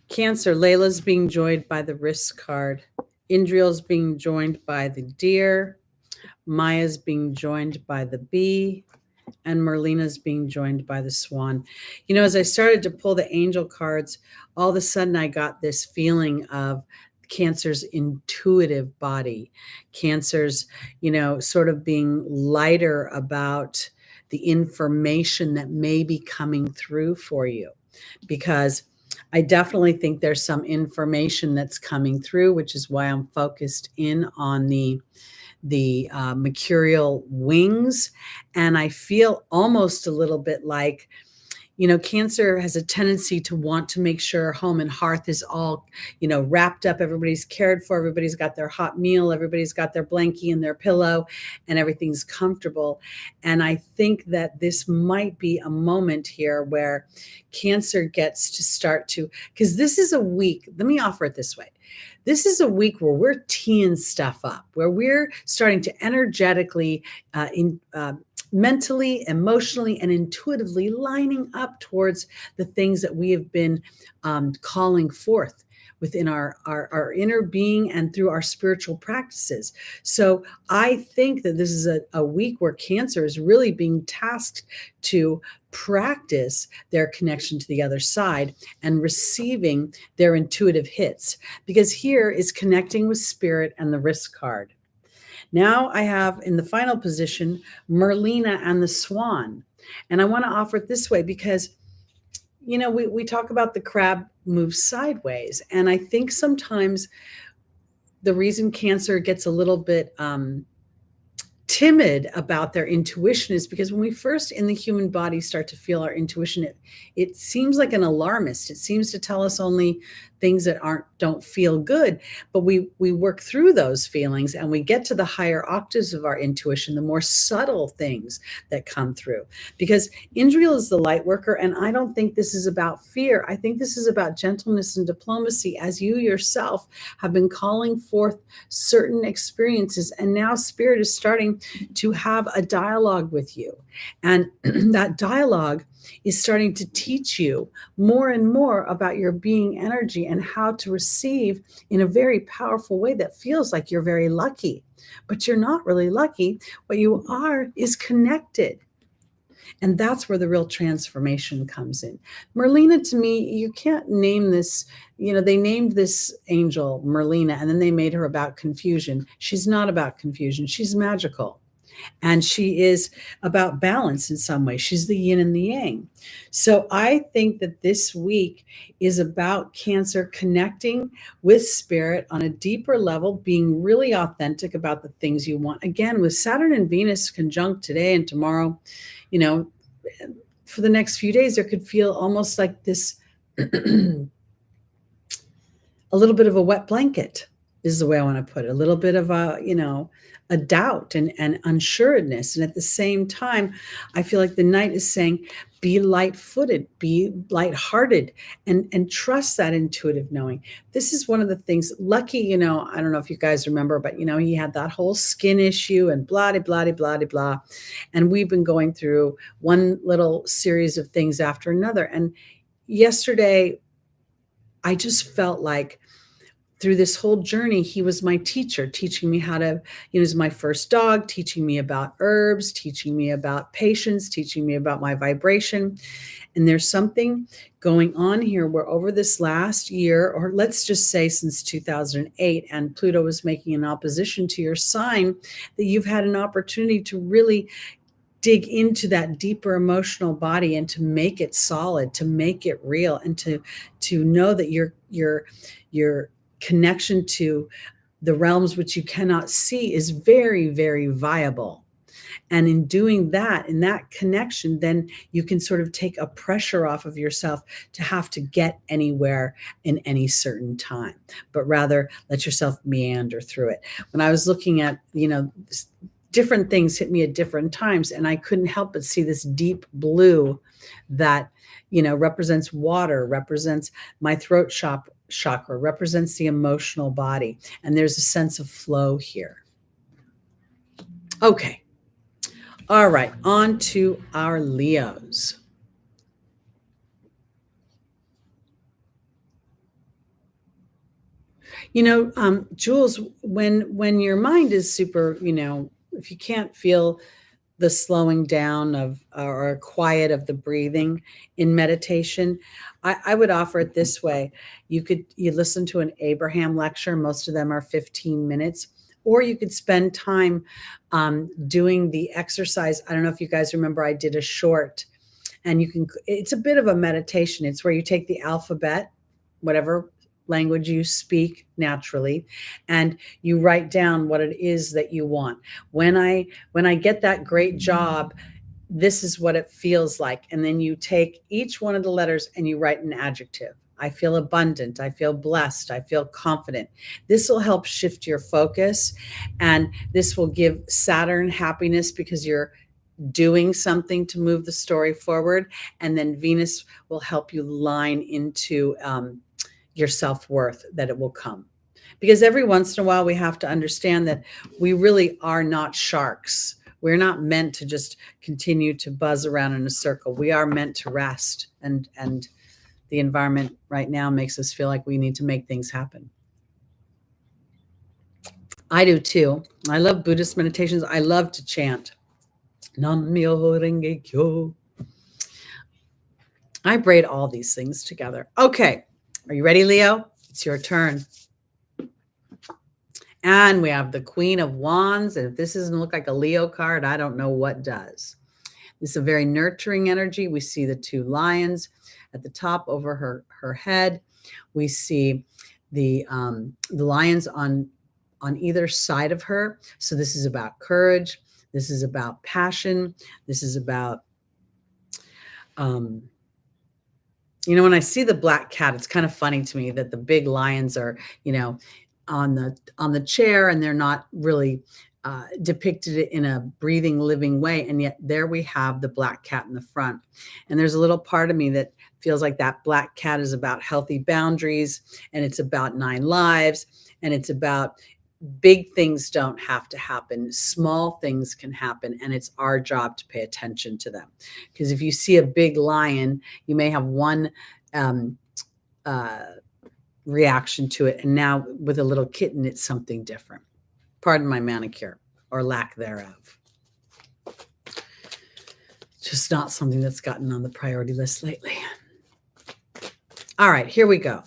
Cancer, Layla's being joined by the wrist card. Indriel's being joined by the deer. Maya's being joined by the bee. And Merlina's being joined by the swan. As I started to pull the angel cards, all of a sudden I got this feeling of Cancer's intuitive body. Cancer's, sort of being lighter about the information that may be coming through for you. Because I definitely think there's some information that's coming through, which is why I'm focused in on the mercurial wings. And I feel almost a little bit like, Cancer has a tendency to want to make sure home and hearth is all, wrapped up. Everybody's cared for. Everybody's got their hot meal. Everybody's got their blankie and their pillow and everything's comfortable. And I think that this might be a moment here where Cancer gets to start to, because this is a week, let me offer it this way. This is a week where we're teeing stuff up, where we're starting to energetically, mentally, emotionally, and intuitively lining up towards the things that we have been calling forth. within our inner being and through our spiritual practices. So I think that this is a week where Cancer is really being tasked to practice their connection to the other side and receiving their intuitive hits, because here is connecting with spirit and the risk card. Now I have in the final position Merlina and the Swan. And I want to offer it this way because, we talk about the crab moves sideways. And I think sometimes the reason Cancer gets a little bit timid about their intuition is because when we first in the human body start to feel our intuition, it seems like an alarmist. It seems to tell us only things that don't feel good, but we work through those feelings and we get to the higher octaves of our intuition, the more subtle things that come through. Because Indriel is the light worker, and I don't think this is about fear. I think this is about gentleness and diplomacy, as you yourself have been calling forth certain experiences, and now Spirit is starting to have a dialogue with you. And that dialogue is starting to teach you more and more about your being energy and how to receive in a very powerful way that feels like you're very lucky, but you're not really lucky. What you are is connected. And that's where the real transformation comes in. Merlina, to me, you can't name this, they named this angel Merlina, and then they made her about confusion. She's not about confusion. She's magical. And she is about balance in some way. She's the yin and the yang. So I think that this week is about Cancer connecting with spirit on a deeper level, being really authentic about the things you want. Again, with Saturn and Venus conjunct today and tomorrow, for the next few days, there could feel almost like this, a little bit of a wet blanket is the way I want to put it. A little bit of a doubt and unsureness. And at the same time, I feel like the night is saying, be light-footed, be light-hearted, and trust that intuitive knowing. This is one of the things, Lucky, I don't know if you guys remember, but, he had that whole skin issue and blah, blah, blah, blah, blah. And we've been going through one little series of things after another. And yesterday, I just felt like through this whole journey, he was my teacher, teaching me how to, he was my first dog, teaching me about herbs, teaching me about patience, teaching me about my vibration. And there's something going on here where over this last year, or let's just say since 2008, and Pluto was making an opposition to your sign, that you've had an opportunity to really dig into that deeper emotional body and to make it solid, to make it real, and to know that your connection to the realms which you cannot see is very, very viable. And in doing that, in that connection, then you can sort of take a pressure off of yourself to have to get anywhere in any certain time, but rather let yourself meander through it. When I was looking at, different things hit me at different times, and I couldn't help but see this deep blue that, represents water, represents my throat chakra, represents the emotional body. And there's a sense of flow here. Okay. All right. On to our Leos. Jules, when your mind is super, if you can't feel the slowing down of or quiet of the breathing in meditation, I would offer it this way. You listen to an Abraham lecture. Most of them are 15 minutes, or you could spend time doing the exercise. I don't know if you guys remember, I did a short, and it's a bit of a meditation. It's where you take the alphabet, whatever language you speak naturally, and you write down what it is that you want. When I get that great job, this is what it feels like. And then you take each one of the letters and you write an adjective. I feel abundant. I feel blessed. I feel confident. This will help shift your focus, and this will give Saturn happiness because you're doing something to move the story forward. And then Venus will help you line into your self-worth, that it will come. Because every once in a while we have to understand that we really are not sharks. We're not meant to just continue to buzz around in a circle. We are meant to rest and the environment right now makes us feel like we need to make things happen. I do too. I love Buddhist meditations. I love to chant. Nam myoho renge kyo. I braid all these things together. Okay. Are you ready, Leo? It's your turn. And we have the Queen of Wands. And if this doesn't look like a Leo card, I don't know what does. This is a very nurturing energy. We see the two lions at the top over her head. We see the lions on either side of her. So this is about courage. This is about passion. This is about, when I see the black cat, it's kind of funny to me that the big lions are, on the chair, and they're not really depicted in a breathing, living way. And yet there we have the black cat in the front. And there's a little part of me that feels like that black cat is about healthy boundaries, and it's about 9 lives, and it's about big things don't have to happen. Small things can happen, and it's our job to pay attention to them. Because if you see a big lion, you may have one reaction to it, and now with a little kitten, it's something different. Pardon my manicure, or lack thereof. Just not something that's gotten on the priority list lately. All right, here we go.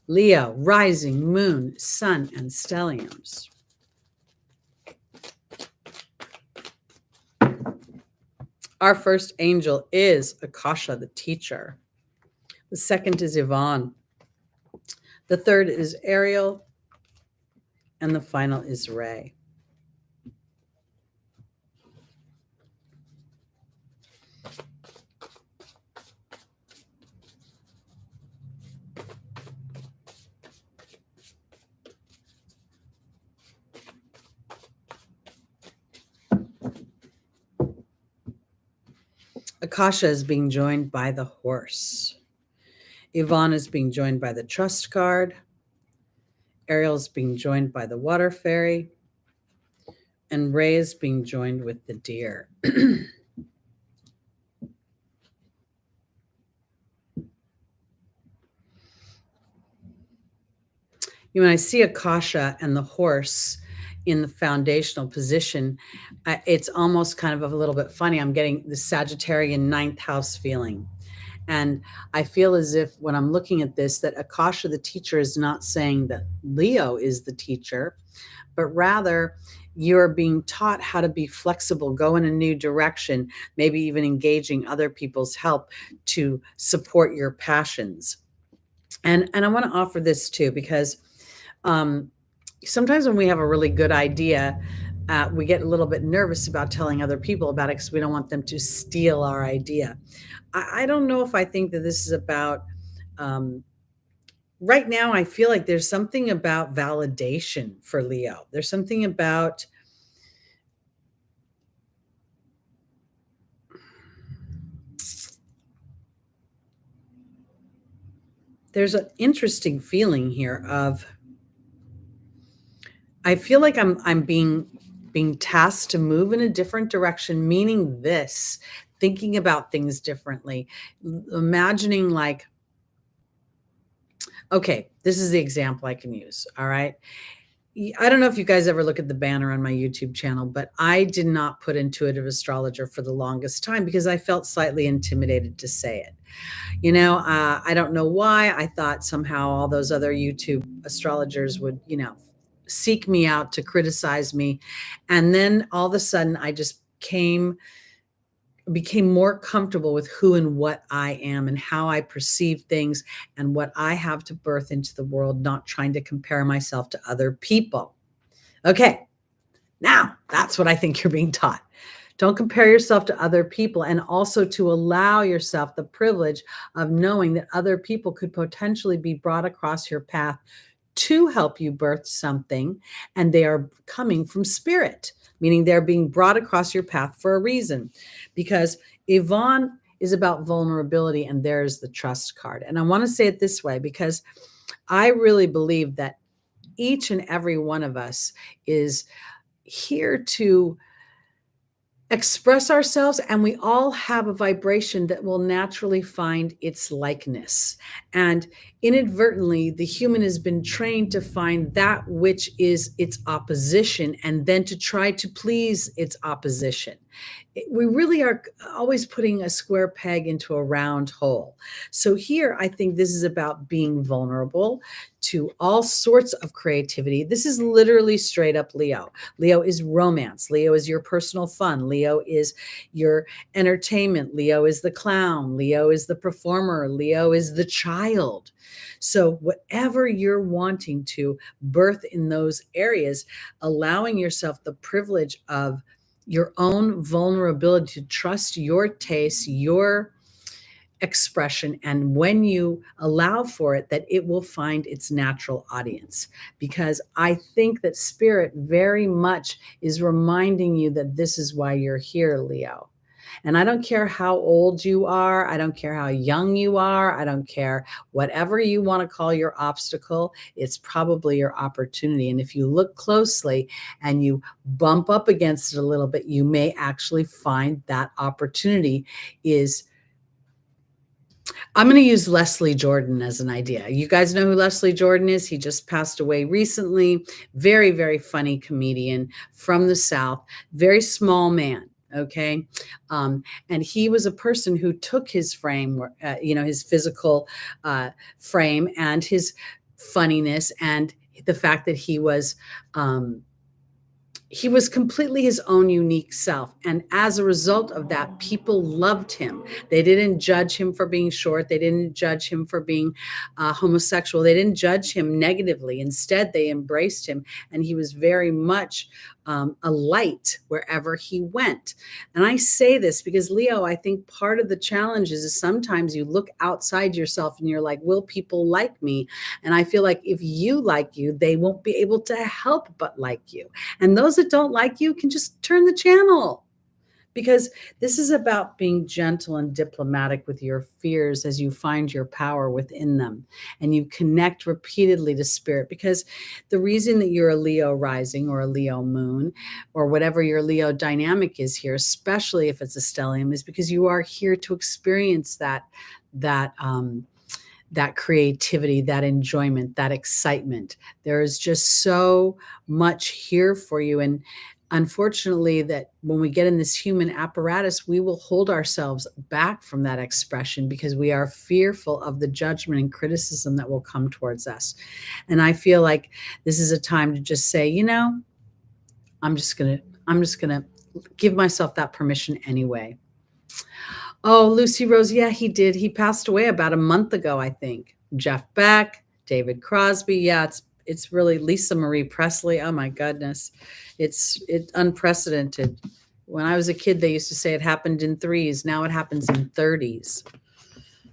Leo, rising, moon, sun, and stelliums. Our first angel is Akasha, the teacher. The second is Yvonne. The third is Ariel. And the final is Ray. Akasha is being joined by the horse. Yvonne is being joined by the trust card. Ariel is being joined by the water fairy. And Ray is being joined with the deer. When I see Akasha and the horse in the foundational position, it's almost kind of a little bit funny. I'm getting the Sagittarian 9th house feeling. And I feel as if when I'm looking at this, that Akasha, the teacher, is not saying that Leo is the teacher, but rather you're being taught how to be flexible, go in a new direction, maybe even engaging other people's help to support your passions. And I want to offer this too, because sometimes when we have a really good idea, we get a little bit nervous about telling other people about it because we don't want them to steal our idea. I don't know if I think that this is about, right now, I feel like there's something about validation for Leo. There's something about, there's an interesting feeling here of, I feel like I'm being tasked to move in a different direction, meaning this, thinking about things differently, imagining like, okay, this is the example I can use. All right. I don't know if you guys ever look at the banner on my YouTube channel, but I did not put intuitive astrologer for the longest time because I felt slightly intimidated to say it. I don't know why. I thought somehow all those other YouTube astrologers would, seek me out to criticize me. And then all of a sudden I just became more comfortable with who and what I am and how I perceive things and what I have to birth into the world, not trying to compare myself to other people. Okay. Now that's what I think you're being taught. Don't compare yourself to other people, and also to allow yourself the privilege of knowing that other people could potentially be brought across your path to help you birth something, and they are coming from spirit, meaning they're being brought across your path for a reason. Because Yvonne is about vulnerability, and there's the trust card. And I want to say it this way, because I really believe that each and every one of us is here to express ourselves, and we all have a vibration that will naturally find its likeness. And inadvertently, the human has been trained to find that which is its opposition and then to try to please its opposition. We really are always putting a square peg into a round hole. So here, I think this is about being vulnerable to all sorts of creativity. This is literally straight up Leo. Leo is romance. Leo is your personal fun. Leo is your entertainment. Leo is the clown. Leo is the performer. Leo is the child. So whatever you're wanting to birth in those areas, allowing yourself the privilege of your own vulnerability to trust your taste, your expression, and when you allow for it, that it will find its natural audience. Because I think that spirit very much is reminding you that this is why you're here, Leo. And I don't care how old you are. I don't care how young you are. I don't care whatever you want to call your obstacle. It's probably your opportunity. And if you look closely and you bump up against it a little bit, you may actually find that opportunity is. I'm going to use Leslie Jordan as an idea. You guys know who Leslie Jordan is? He just passed away recently. Very, very funny comedian from the South. Very small man. Okay. And he was a person who took his frame, his physical frame and his funniness and the fact that he was completely his own unique self. And as a result of that, people loved him. They didn't judge him for being short. They didn't judge him for being homosexual. They didn't judge him negatively. Instead, they embraced him. And he was very much a light wherever he went. And I say this because, Leo, I think part of the challenge is sometimes you look outside yourself and you're like, will people like me? And I feel like if you like you, they won't be able to help but like you. And those that don't like you can just turn the channel. Because this is about being gentle and diplomatic with your fears as you find your power within them and you connect repeatedly to spirit. Because the reason that you're a Leo rising or a Leo moon or whatever your Leo dynamic is here, especially if it's a stellium, is because you are here to experience that creativity, that enjoyment, that excitement. There is just so much here for you. And unfortunately, that when we get in this human apparatus, we will hold ourselves back from that expression because we are fearful of the judgment and criticism that will come towards us. And I feel like this is a time to just say, I'm just gonna give myself that permission anyway. Oh, Lucy Rose, yeah, he did. He passed away about a month ago, I think. Jeff Beck, David Crosby, yeah, it's really Lisa Marie Presley. Oh my goodness, it's unprecedented. When I was a kid, they used to say it happened in threes. Now it happens in 30s.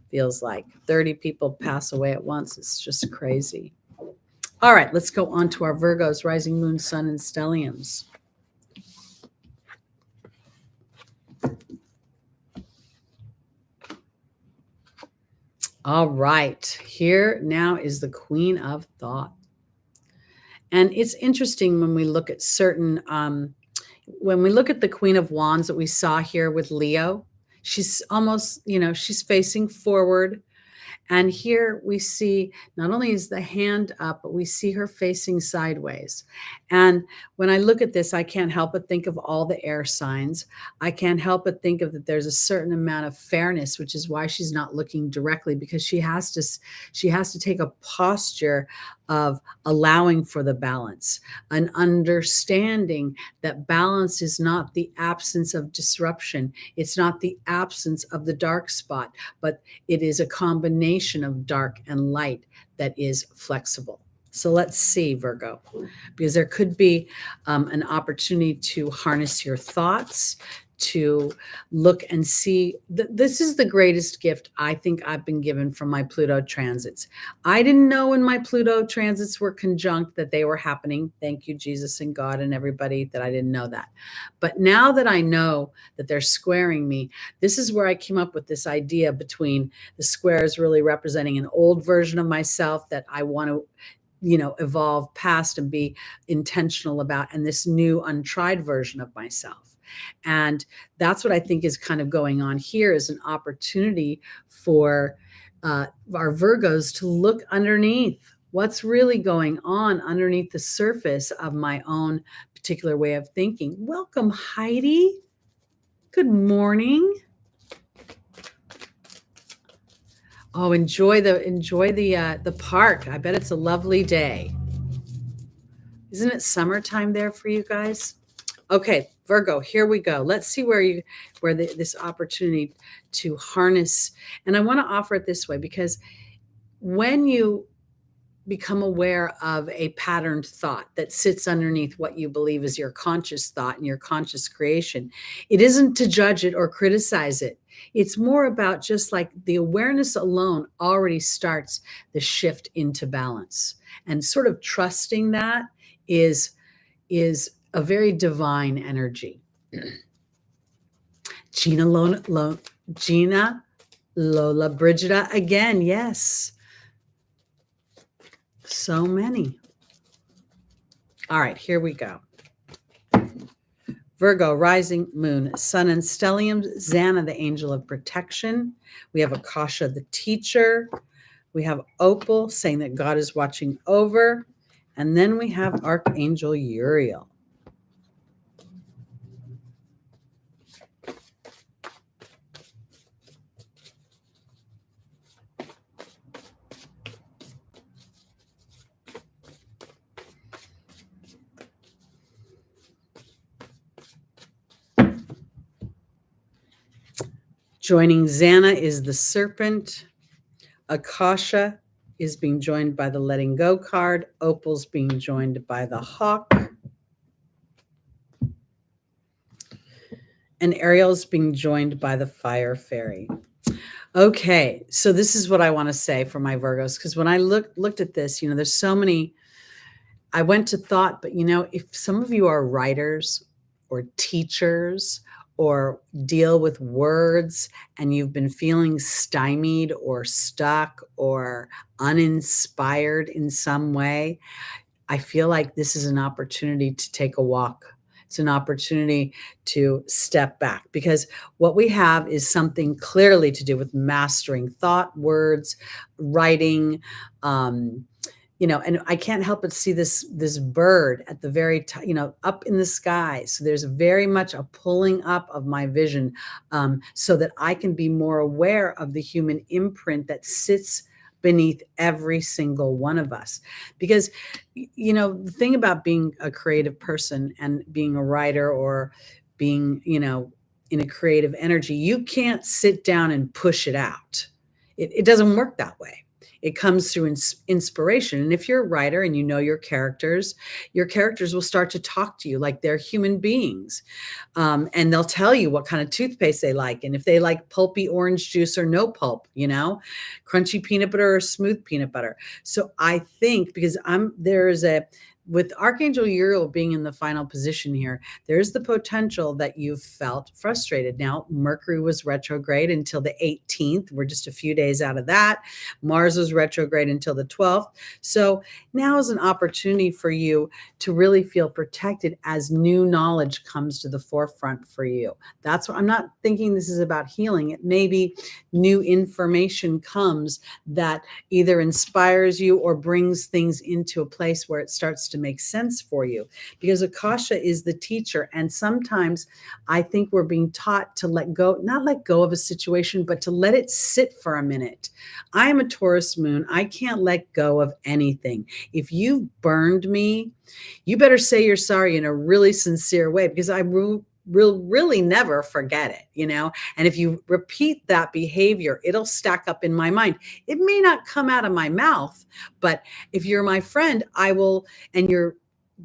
Feels like 30 people pass away at once. It's just crazy. All right, let's go on to our Virgos, rising moon, sun, and stelliums. All right, here now is the Queen of Thought. And it's interesting when we look at certain, when we look at the Queen of Wands that we saw here with Leo, she's almost, she's facing forward. And here we see not only is the hand up, but we see her facing sideways. And when I look at this, I can't help but think of all the air signs. I can't help but think of that there's a certain amount of fairness, which is why she's not looking directly, because she has to take a posture of allowing for the balance, an understanding that balance is not the absence of disruption. It's not the absence of the dark spot, but it is a combination of dark and light that is flexible. So let's see, Virgo, because there could be an opportunity to harness your thoughts, to look and see. This is the greatest gift I think I've been given from my Pluto transits. I didn't know when my Pluto transits were conjunct that they were happening. Thank you, Jesus and God and everybody, that I didn't know that. But now that I know that they're squaring me, this is where I came up with this idea between the squares really representing an old version of myself that I want to evolve past and be intentional about, and this new untried version of myself. And that's what I think is kind of going on here, is an opportunity for our Virgos to look underneath what's really going on underneath the surface of my own particular way of thinking. Welcome, Heidi. Good morning. Oh, enjoy the park. I bet it's a lovely day. Isn't it summertime there for you guys? Okay, Virgo, here we go. Let's see where this opportunity to harness. And I want to offer it this way, because when you become aware of a patterned thought that sits underneath what you believe is your conscious thought and your conscious creation, it isn't to judge it or criticize it. It's more about just like the awareness alone already starts the shift into balance. And sort of trusting that is a very divine energy. Gina Lola Brigida again, yes. So many. All right, here we go. Virgo, rising, moon, sun, and stellium. Xana, the angel of protection. We have Akasha, the teacher. We have Opal, saying that God is watching over. And then we have Archangel Uriel. Joining Xana is the serpent. Akasha is being joined by the letting go card. Opal's being joined by the hawk. And Ariel's being joined by the fire fairy. Okay, so this is what I want to say for my Virgos, because when I looked at this, there's so many. I went to thought, but if some of you are writers or teachers or deal with words and you've been feeling stymied or stuck or uninspired in some way, I feel like this is an opportunity to take a walk. It's an opportunity to step back, because what we have is something clearly to do with mastering thought, words, writing, and I can't help but see this bird at the very top, up in the sky. So there's very much a pulling up of my vision, so that I can be more aware of the human imprint that sits beneath every single one of us. Because, the thing about being a creative person and being a writer or being, in a creative energy, you can't sit down and push it out. It doesn't work that way. It comes through inspiration. And if you're a writer and you know your characters will start to talk to you like they're human beings. And they'll tell you what kind of toothpaste they like. And if they like pulpy orange juice or no pulp, crunchy peanut butter or smooth peanut butter. So I think, because with Archangel Uriel being in the final position here, there's the potential that you've felt frustrated. Now, Mercury was retrograde until the 18th. We're just a few days out of that. Mars was retrograde until the 12th. So now is an opportunity for you to really feel protected as new knowledge comes to the forefront for you. That's what I'm not thinking this is about healing. It may be new information comes that either inspires you or brings things into a place where it starts to make sense for you, because Akasha is the teacher. And sometimes I think we're being taught to not let go of a situation, but to let it sit for a minute. I am a Taurus moon. I can't let go of anything. If you've burned me, you better say you're sorry in a really sincere way, because I will really never forget it, and if you repeat that behavior, it'll stack up in my mind. It may not come out of my mouth, but if you're my friend, and you're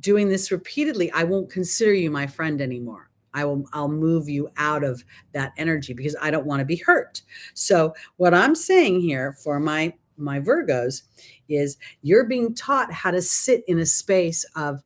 doing this repeatedly, I won't consider you my friend anymore. I'll move you out of that energy, because I don't want to be hurt. So what I'm saying here for my Virgos is you're being taught how to sit in a space of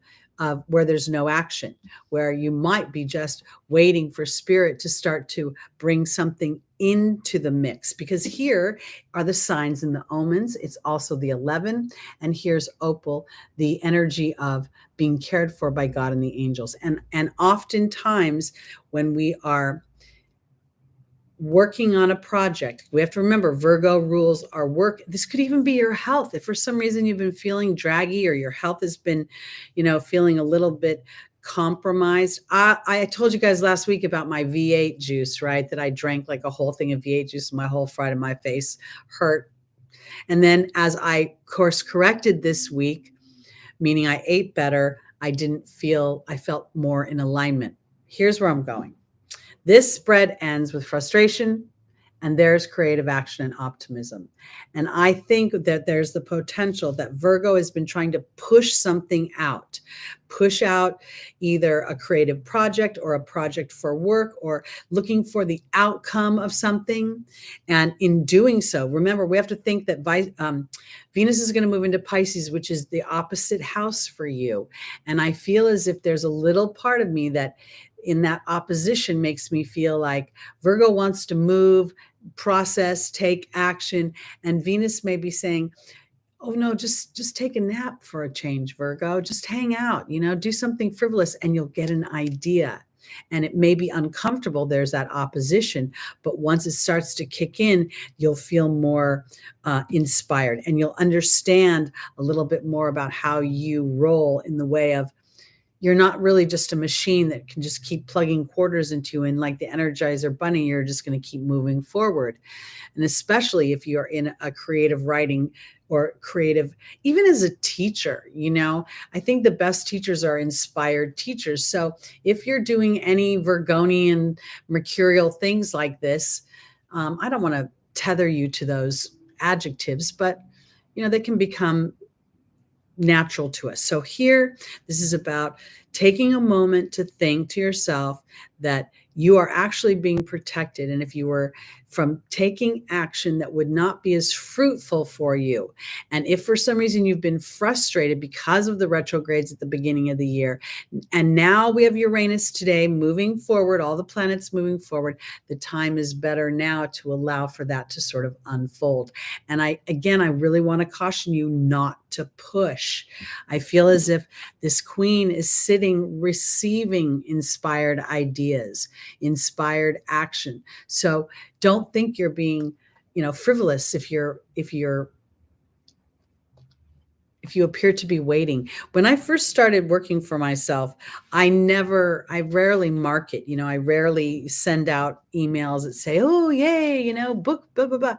where there's no action, where you might be just waiting for spirit to start to bring something into the mix, because here are the signs and the omens. It's also the 11. And here's Opal, the energy of being cared for by God and the angels. And oftentimes when we are working on a project, we have to remember Virgo rules our work. This could even be your health. If for some reason you've been feeling draggy, or your health has been, feeling a little bit compromised. I told you guys last week about my V8 juice, right? That I drank like a whole thing of V8 juice, and my whole front of my face hurt. And then as I course corrected this week, meaning I ate better, I felt more in alignment. Here's where I'm going. This spread ends with frustration, and there's creative action and optimism. And I think that there's the potential that Virgo has been trying to push something out, push out either a creative project or a project for work, or looking for the outcome of something. And in doing so, remember, we have to think that Venus is going to move into Pisces, which is the opposite house for you. And I feel as if there's a little part of me that in that opposition makes me feel like Virgo wants to move, process, take action. And Venus may be saying, oh no, just take a nap for a change, Virgo. Just hang out, do something frivolous, and you'll get an idea. And it may be uncomfortable. There's that opposition. But once it starts to kick in, you'll feel more inspired, and you'll understand a little bit more about how you roll, in the way of, you're not really just a machine that can just keep plugging quarters into you, and like the Energizer Bunny, you're just going to keep moving forward. And especially if you're in a creative writing or creative, even as a teacher, I think the best teachers are inspired teachers. So if you're doing any Virgonian, mercurial things like this, I don't want to tether you to those adjectives, but they can become natural to us. So here, this is about taking a moment to think to yourself that you are actually being protected. And if you were from taking action that would not be as fruitful for you, and if for some reason you've been frustrated because of the retrogrades at the beginning of the year, and now we have Uranus today moving forward, all the planets moving forward, the time is better now to allow for that to sort of unfold. And I really want to caution you not to push. I feel as if this queen is sitting, receiving inspired ideas, inspired action. So don't think you're being, frivolous if you appear to be waiting. When I first started working for myself, I rarely market, I rarely send out emails that say, oh, yay, book, blah, blah, blah.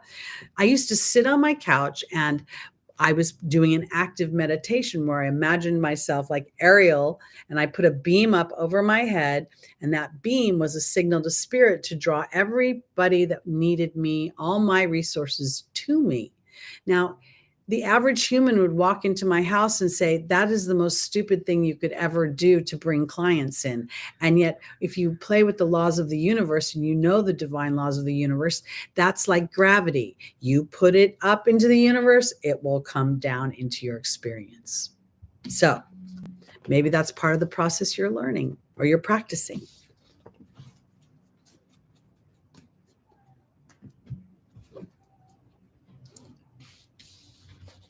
I used to sit on my couch, and I was doing an active meditation where I imagined myself like Ariel, and I put a beam up over my head, and that beam was a signal to spirit to draw everybody that needed me, all my resources to me. Now, the average human would walk into my house and say, that is the most stupid thing you could ever do to bring clients in. And yet, if you play with the laws of the universe and the divine laws of the universe, that's like gravity. You put it up into the universe, it will come down into your experience. So maybe that's part of the process you're learning or you're practicing.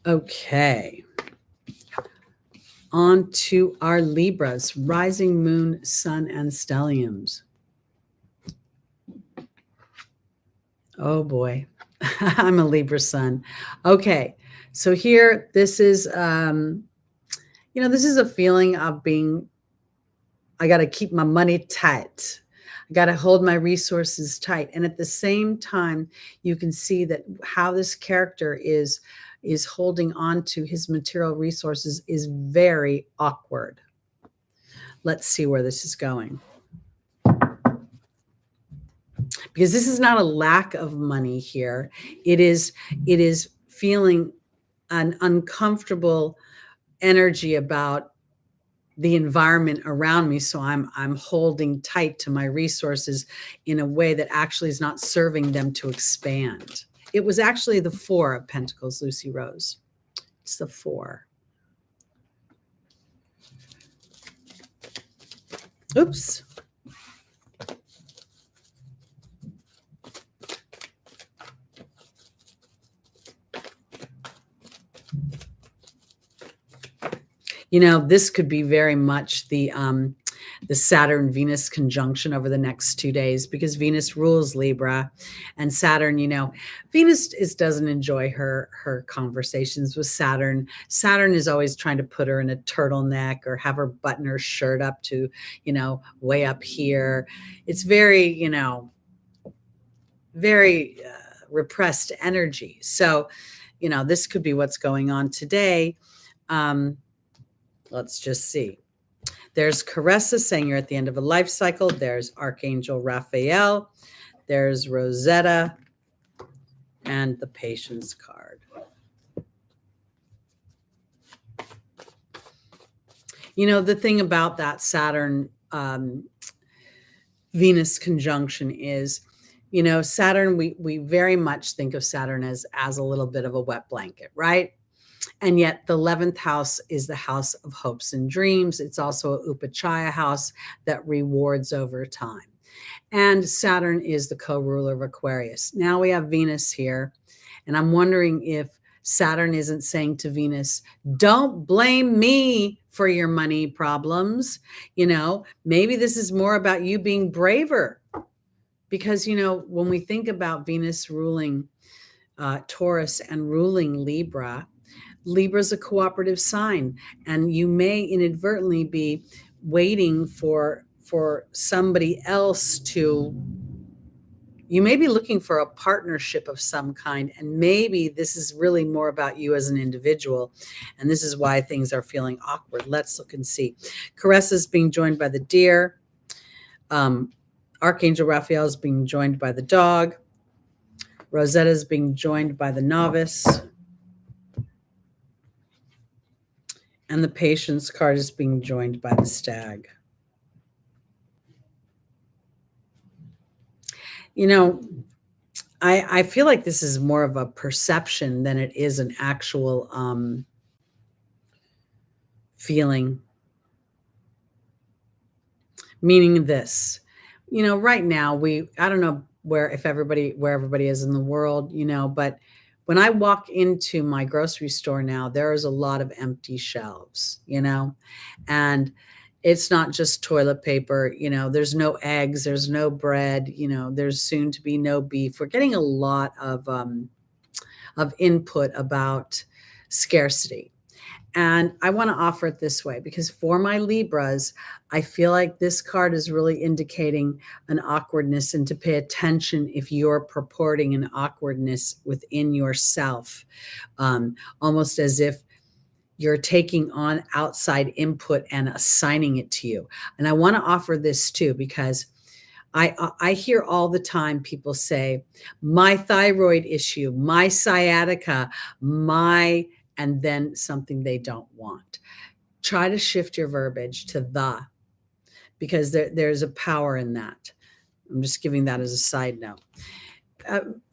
Okay. On to our Libras, rising moon, sun, and stelliums. Oh boy, I'm a Libra sun. Okay, so here, this is, this is a feeling of being, I got to keep my money tight. I got to hold my resources tight. And at the same time, you can see that how this character is holding on to his material resources is very awkward. Let's see where this is going. Because this is not a lack of money here. It is feeling an uncomfortable energy about the environment around me. So I'm holding tight to my resources in a way that actually is not serving them to expand. It was actually the 4 of Pentacles, Lucy Rose. It's the 4. Oops. This could be very much the Saturn-Venus conjunction over the next 2 days, because Venus rules Libra, and Saturn, Venus doesn't enjoy her conversations with Saturn. Saturn is always trying to put her in a turtleneck or have her button her shirt up to, way up here. It's very, very repressed energy. So, this could be what's going on today. Let's just see. There's Caressa saying you're at the end of a life cycle. There's Archangel Raphael. There's Rosetta and the Patience card. The thing about that Saturn Venus conjunction is, Saturn, we very much think of Saturn as a little bit of a wet blanket, right? And yet the 11th house is the house of hopes and dreams. It's also a Upachaya house that rewards over time. And Saturn is the co-ruler of Aquarius. Now we have Venus here. And I'm wondering if Saturn isn't saying to Venus, don't blame me for your money problems. Maybe this is more about you being braver. Because, when we think about Venus ruling Taurus and ruling Libra, Libra's a cooperative sign, and you may inadvertently be waiting for somebody else you may be looking for a partnership of some kind, and maybe this is really more about you as an individual, and this is why things are feeling awkward. Let's look and see. Caressa is being joined by the deer. Archangel Raphael is being joined by the dog. Rosetta is being joined by the novice. And the Patience card is being joined by the stag. I feel like this is more of a perception than it is an actual feeling. Meaning this, right now I don't know where everybody is in the world, but when I walk into my grocery store now, there is a lot of empty shelves, and it's not just toilet paper, there's no eggs, there's no bread, there's soon to be no beef. We're getting a lot of input about scarcity. And I want to offer it this way, because for my Libras, I feel like this card is really indicating an awkwardness, and to pay attention if you're purporting an awkwardness within yourself, almost as if you're taking on outside input and assigning it to you. And I want to offer this too, because I hear all the time people say, my thyroid issue, my sciatica, and then something they don't want. Try to shift your verbiage to the, because there's a power in that. I'm just giving that as a side note.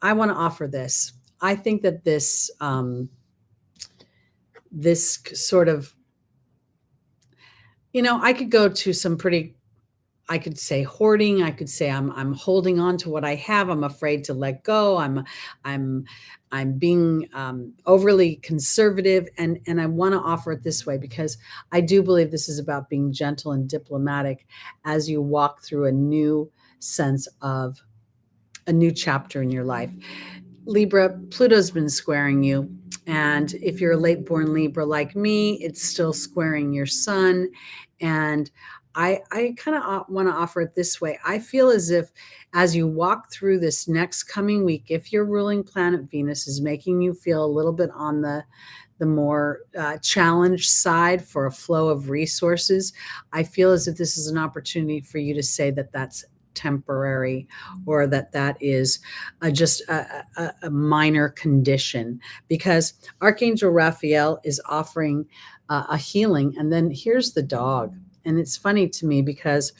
I want to offer this. I think that this sort of, I could go to some pretty, I could say hoarding. I could say I'm holding on to what I have. I'm afraid to let go. I'm being overly conservative, and I want to offer it this way, because I do believe this is about being gentle and diplomatic as you walk through a new sense of a new chapter in your life. Libra, Pluto's been squaring you. And if you're a late born Libra like me, it's still squaring your sun. And I kind of want to offer it this way. I feel as if as you walk through this next coming week, if your ruling planet Venus is making you feel a little bit on the more challenged side for a flow of resources, I feel as if this is an opportunity for you to say that that's temporary, or that is just a minor condition, because Archangel Raphael is offering a healing. And then here's the dog. And it's funny to me because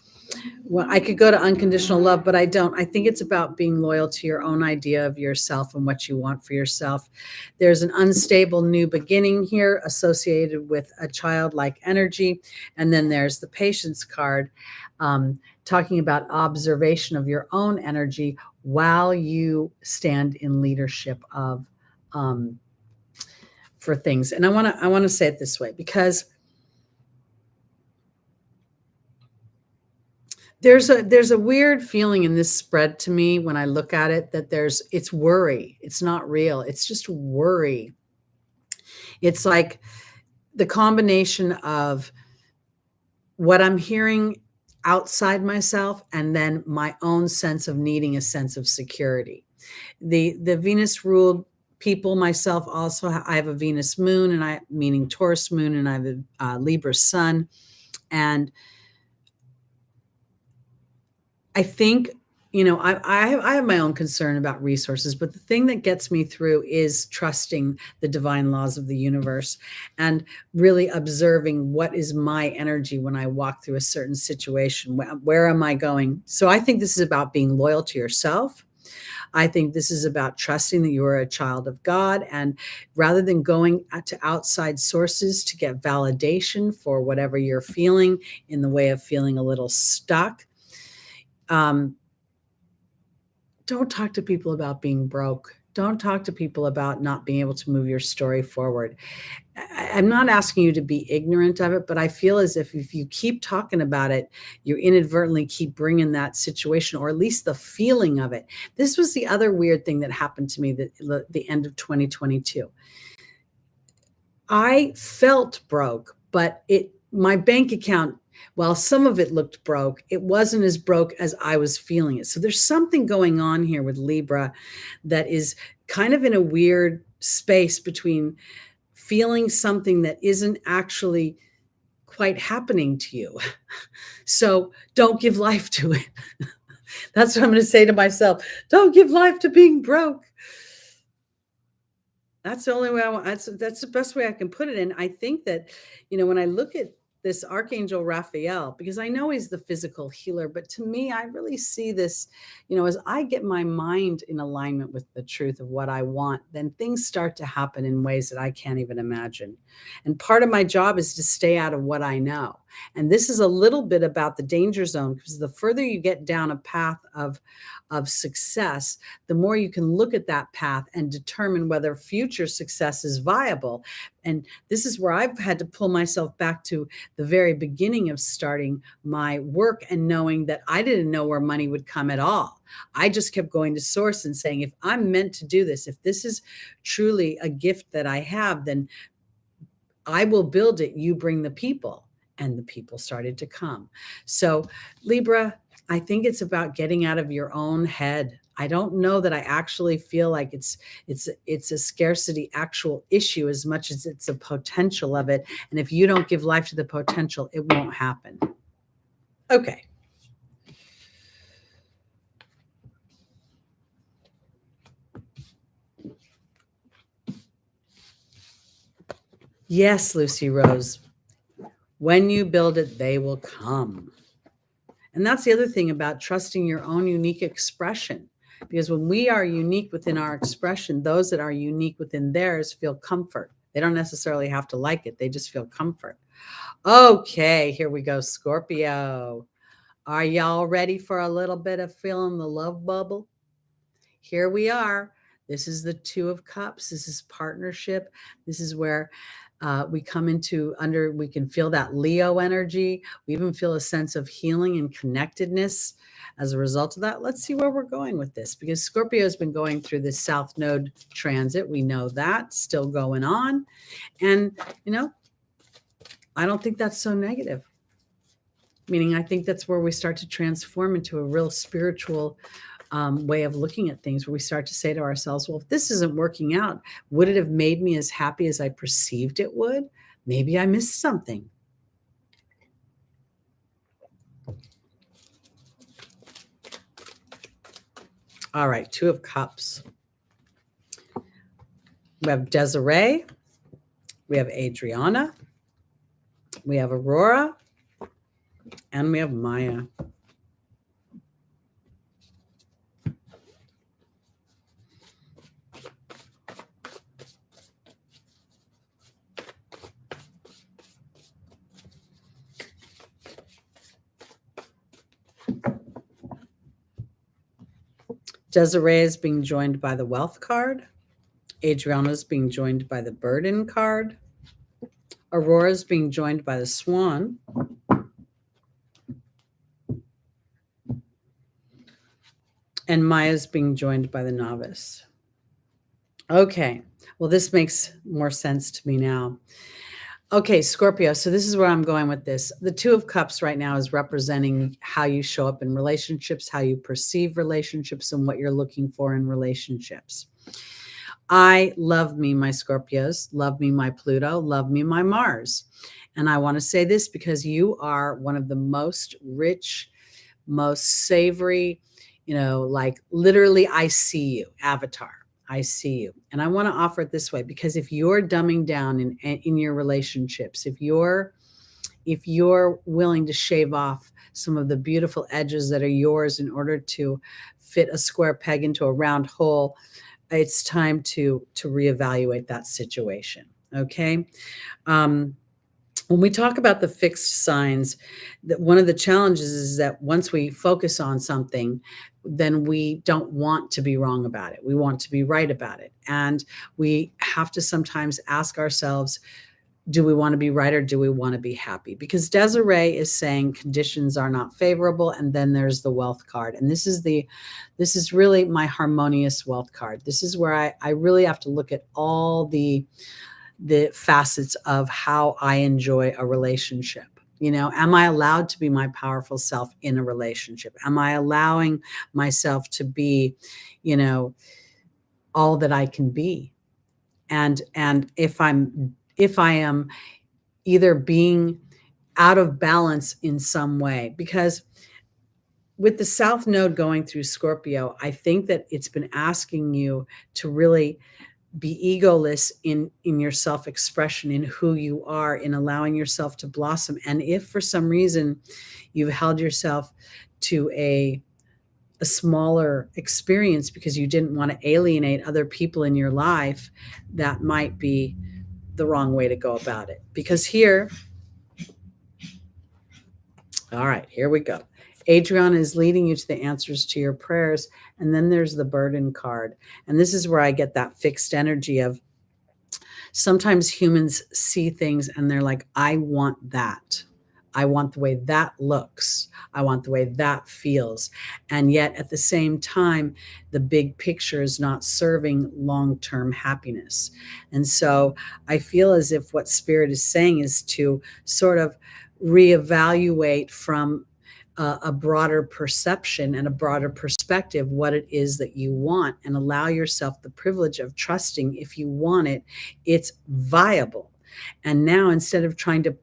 I could go to unconditional love, but I don't. I think it's about being loyal to your own idea of yourself and what you want for yourself. There's an unstable new beginning here associated with a childlike energy. And then there's the Patience card, talking about observation of your own energy while you stand in leadership of for things. And I want to say it this way, because There's a weird feeling in this spread to me when I look at it, that it's worry. It's not real. It's just worry. It's like the combination of what I'm hearing outside myself and then my own sense of needing a sense of security. The Venus ruled people, myself also, I have a Venus moon, and I meaning Taurus moon, and I have a Libra sun. And I think, I have my own concern about resources, but the thing that gets me through is trusting the divine laws of the universe and really observing what is my energy when I walk through a certain situation. Where am I going? So I think this is about being loyal to yourself. I think this is about trusting that you are a child of God. And rather than going to outside sources to get validation for whatever you're feeling, in the way of feeling a little stuck, don't talk to people about being broke. Don't talk to people about not being able to move your story forward. I'm not asking you to be ignorant of it, but I feel as if you keep talking about it, you inadvertently keep bringing that situation, or at least the feeling of it. This was the other weird thing that happened to me the end of 2022. I felt broke, but my bank account, while some of it looked broke, it wasn't as broke as I was feeling it. So there's something going on here with Libra that is kind of in a weird space between feeling something that isn't actually quite happening to you. So don't give life to it. That's what I'm going to say to myself. Don't give life to being broke. That's the only way I want. That's the best way I can put it. And I think that, when I look at this Archangel Raphael, because I know he's the physical healer, but to me, I really see this, as I get my mind in alignment with the truth of what I want, then things start to happen in ways that I can't even imagine. And part of my job is to stay out of what I know. And this is a little bit about the danger zone, because the further you get down a path of success, the more you can look at that path and determine whether future success is viable. And this is where I've had to pull myself back to the very beginning of starting my work and knowing that I didn't know where money would come at all. I just kept going to source and saying, if I'm meant to do this, if this is truly a gift that I have, then I will build it. You bring the people. And the people started to come. So Libra, I think it's about getting out of your own head. I don't know that I actually feel like it's a scarcity actual issue as much as it's a potential of it. And if you don't give life to the potential, it won't happen. Okay. Yes, Lucy Rose. When you build it, they will come. And that's the other thing about trusting your own unique expression. Because when we are unique within our expression, those that are unique within theirs feel comfort. They don't necessarily have to like it. They just feel comfort. Okay, here we go, Scorpio. Are y'all ready for a little bit of feeling the love bubble? Here we are. This is the Two of Cups. This is partnership. This is where we come we can feel that Leo energy. We even feel a sense of healing and connectedness as a result of that. Let's see where we're going with this, because Scorpio has been going through this South Node transit. We know that still going on. And, I don't think that's so negative. Meaning, I think that's where we start to transform into a real spiritual way of looking at things, where we start to say to ourselves, well, if this isn't working out, would it have made me as happy as I perceived it would? Maybe I missed something. All right, Two of Cups. We have Desiree. We have Adriana. We have Aurora. And we have Maya. Desiree is being joined by the Wealth card. Adriana is being joined by the Burden card. Aurora is being joined by the Swan. And Maya's being joined by the novice. Okay. Well, this makes more sense to me now. Okay, Scorpio. So this is where I'm going with this. The Two of Cups right now is representing how you show up in relationships, how you perceive relationships, and what you're looking for in relationships. I love me, my Scorpios, love me, my Pluto, love me, my Mars. And I want to say this because you are one of the most rich, most savory, like literally, I see you, avatar. I see you. And I want to offer it this way, because if you're dumbing down in your relationships, if you're willing to shave off some of the beautiful edges that are yours in order to fit a square peg into a round hole, it's time to reevaluate that situation. Okay. When we talk about the fixed signs, that one of the challenges is that once we focus on something, then we don't want to be wrong about it. We want to be right about it. And we have to sometimes ask ourselves, do we want to be right or do we want to be happy? Because Desiree is saying conditions are not favorable. And then there's the wealth card. And this is really my harmonious wealth card. This is where I really have to look at all the facets of how I enjoy a relationship. Am I allowed to be my powerful self in a relationship? Am I allowing myself to be, all that I can be? And if I am either being out of balance in some way, because with the South Node going through Scorpio, I think that it's been asking you to really be egoless in your self-expression, in who you are, in allowing yourself to blossom. And if for some reason you've held yourself to a smaller experience because you didn't want to alienate other people in your life, that might be the wrong way to go about it. Because here, all right, here we go. Adriana is leading you to the answers to your prayers. And then there's the burden card. And this is where I get that fixed energy of sometimes humans see things and they're like, I want that. I want the way that looks. I want the way that feels. And yet at the same time, the big picture is not serving long-term happiness. And so I feel as if what Spirit is saying is to sort of reevaluate from a broader perception and a broader perspective what it is that you want, and allow yourself the privilege of trusting if you want it, it's viable. And now, instead of trying to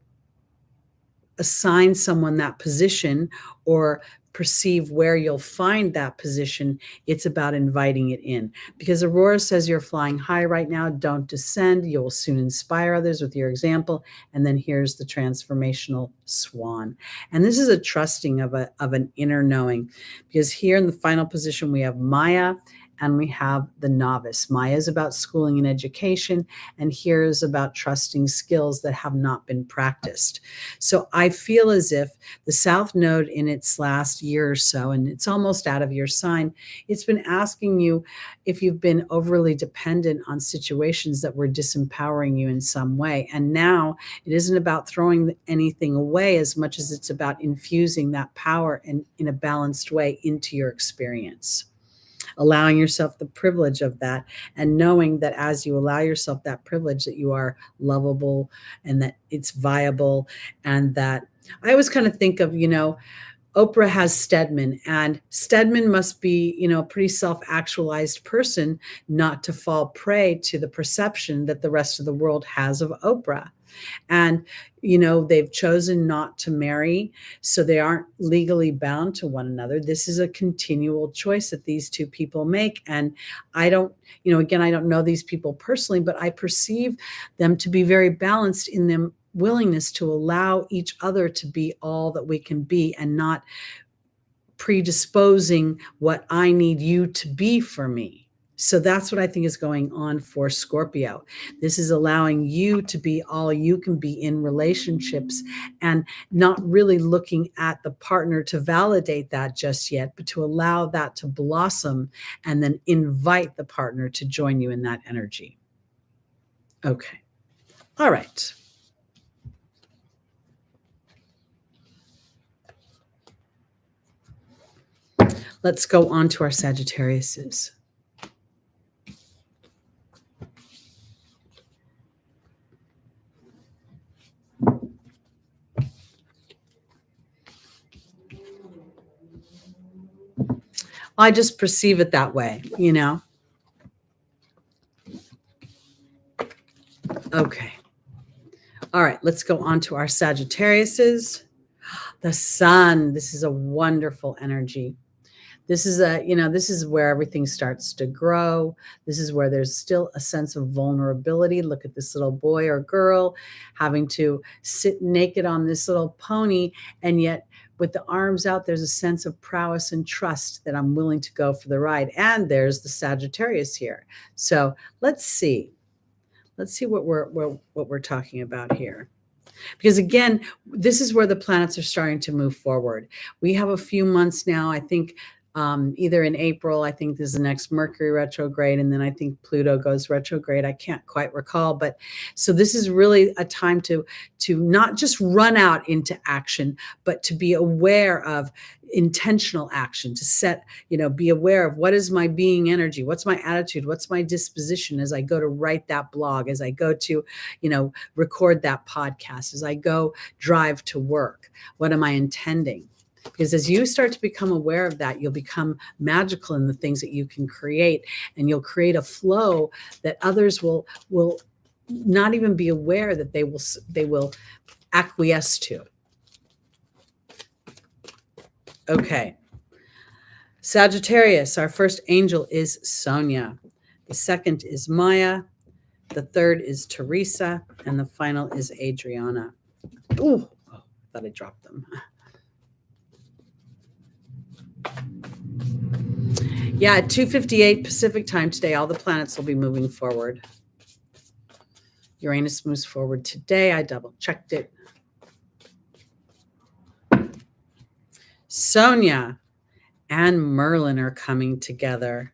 assign someone that position or perceive where you'll find that position, it's about inviting it in. Because Aurora says you're flying high right now. Don't descend. You'll soon inspire others with your example. And then here's the transformational swan. And this is a trusting of an inner knowing, because here in the final position, we have Maya and we have the novice. Maya is about schooling and education, and here is about trusting skills that have not been practiced. So I feel as if the South Node in its last year or so, and it's almost out of your sign, it's been asking you if you've been overly dependent on situations that were disempowering you in some way. And now it isn't about throwing anything away as much as it's about infusing that power in a balanced way into your experience. Allowing yourself the privilege of that, and knowing that as you allow yourself that privilege, that you are lovable and that it's viable. And that I always kind of think of, Oprah has Stedman, and Stedman must be, a pretty self-actualized person not to fall prey to the perception that the rest of the world has of Oprah. And, they've chosen not to marry, so they aren't legally bound to one another. This is a continual choice that these two people make. And I don't, again, I don't know these people personally, but I perceive them to be very balanced in their willingness to allow each other to be all that we can be, and not predisposing what I need you to be for me. So that's what I think is going on for Scorpio. This is allowing you to be all you can be in relationships, and not really looking at the partner to validate that just yet, but to allow that to blossom and then invite the partner to join you in that energy. Okay. All right. Let's go on to our Sagittariuses. I just perceive it that way, you know? Okay. All right, let's go on to our Sagittariuses. The sun, this is a wonderful energy. This is this is where everything starts to grow. This is where there's still a sense of vulnerability. Look at this little boy or girl having to sit naked on this little pony, and yet with the arms out, there's a sense of prowess and trust that I'm willing to go for the ride. And there's the Sagittarius here. So let's see. Let's see what we're talking about here. Because again, this is where the planets are starting to move forward. We have a few months now, I think, either in April, I think this is the next Mercury retrograde, and then I think Pluto goes retrograde. I can't quite recall, but so this is really a time to not just run out into action, but to be aware of intentional action, to set, be aware of what is my being energy, what's my attitude, what's my disposition as I go to write that blog, as I go to, record that podcast, as I go drive to work. What am I intending? Because as you start to become aware of that, you'll become magical in the things that you can create, and you'll create a flow that others will not even be aware that they will acquiesce to. Okay. Sagittarius, our first angel is Sonia. The second is Maya. The third is Teresa. And the final is Adriana. Ooh, I thought I dropped them. Yeah, at 2:58 Pacific time today, all the planets will be moving forward. Uranus moves forward today. I double checked it. Sonia and Merlin are coming together.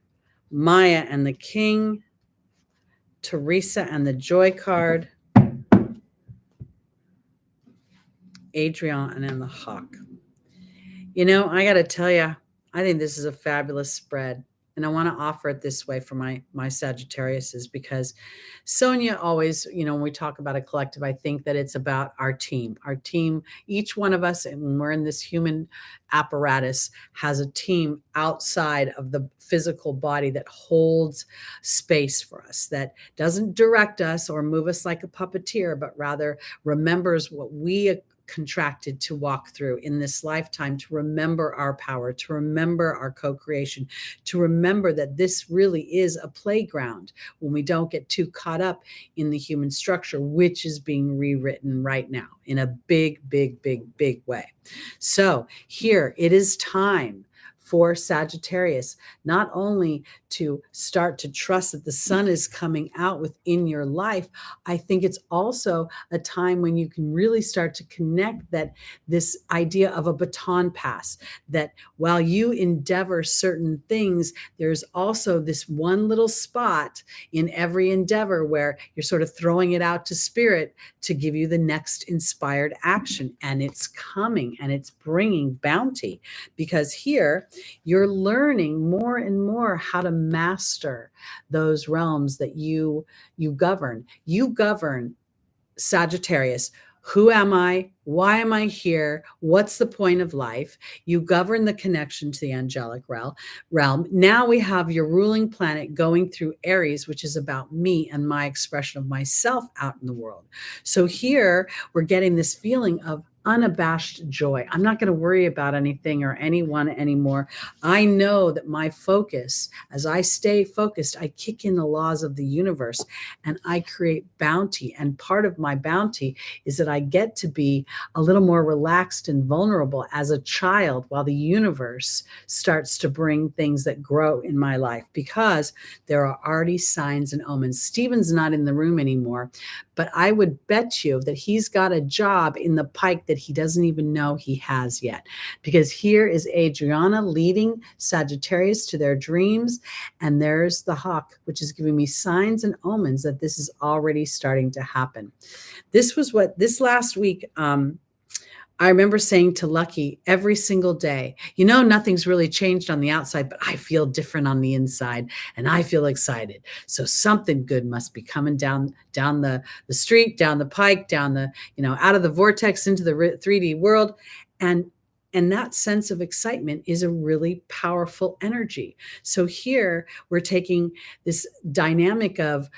Maya and the King. Teresa and the Joy card. Adriana and the Hawk. I got to tell you, I think this is a fabulous spread. And I want to offer it this way for my Sagittariuses, because Sonia always, when we talk about a collective, I think that it's about our team. Our team, each one of us, and when we're in this human apparatus, has a team outside of the physical body that holds space for us, that doesn't direct us or move us like a puppeteer, but rather remembers what we contracted to walk through in this lifetime, to remember our power, to remember our co-creation, to remember that this really is a playground when we don't get too caught up in the human structure, which is being rewritten right now in a big, big, big, big way. So here it is time for Sagittarius, not only to start to trust that the sun is coming out within your life, I think it's also a time when you can really start to connect that this idea of a baton pass, that while you endeavor certain things, there's also this one little spot in every endeavor where you're sort of throwing it out to spirit to give you the next inspired action. And it's coming, and it's bringing bounty, because here you're learning more and more how to master those realms that you govern. You govern, Sagittarius. Who am I? Why am I here? What's the point of life? You govern the connection to the angelic realm. Now we have your ruling planet going through Aries, which is about me and my expression of myself out in the world. So here we're getting this feeling of unabashed joy. I'm not going to worry about anything or anyone anymore. I know that my focus, as I stay focused, I kick in the laws of the universe and I create bounty. And part of my bounty is that I get to be a little more relaxed and vulnerable as a child while the universe starts to bring things that grow in my life, because there are already signs and omens. Stephen's not in the room anymore, but I would bet you that he's got a job in the pike that he doesn't even know he has yet, because here is Adriana leading Sagittarius to their dreams, and there's the Hawk, which is giving me signs and omens that this is already starting to happen. This was what this last week, I remember saying to Lucky every single day, you know, nothing's really changed on the outside, but I feel different on the inside and I feel excited. So something good must be coming down the street, down the pike, down the, out of the vortex into the 3D world. And that sense of excitement is a really powerful energy. So here we're taking this dynamic of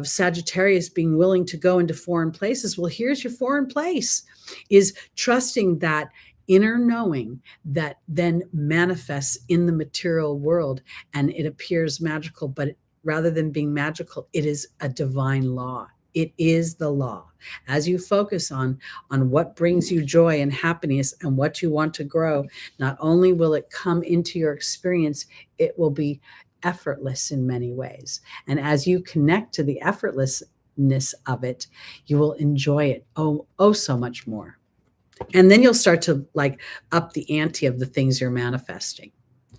Sagittarius being willing to go into foreign places. Well, here's your foreign place, is trusting that inner knowing that then manifests in the material world, and it appears magical, but rather than being magical, it is a divine law. It is the law. As you focus on what brings you joy and happiness and what you want to grow, not only will it come into your experience, it will be effortless in many ways. And as you connect to the effortlessness of it, you will enjoy it oh so much more. And then you'll start to like up the ante of the things you're manifesting.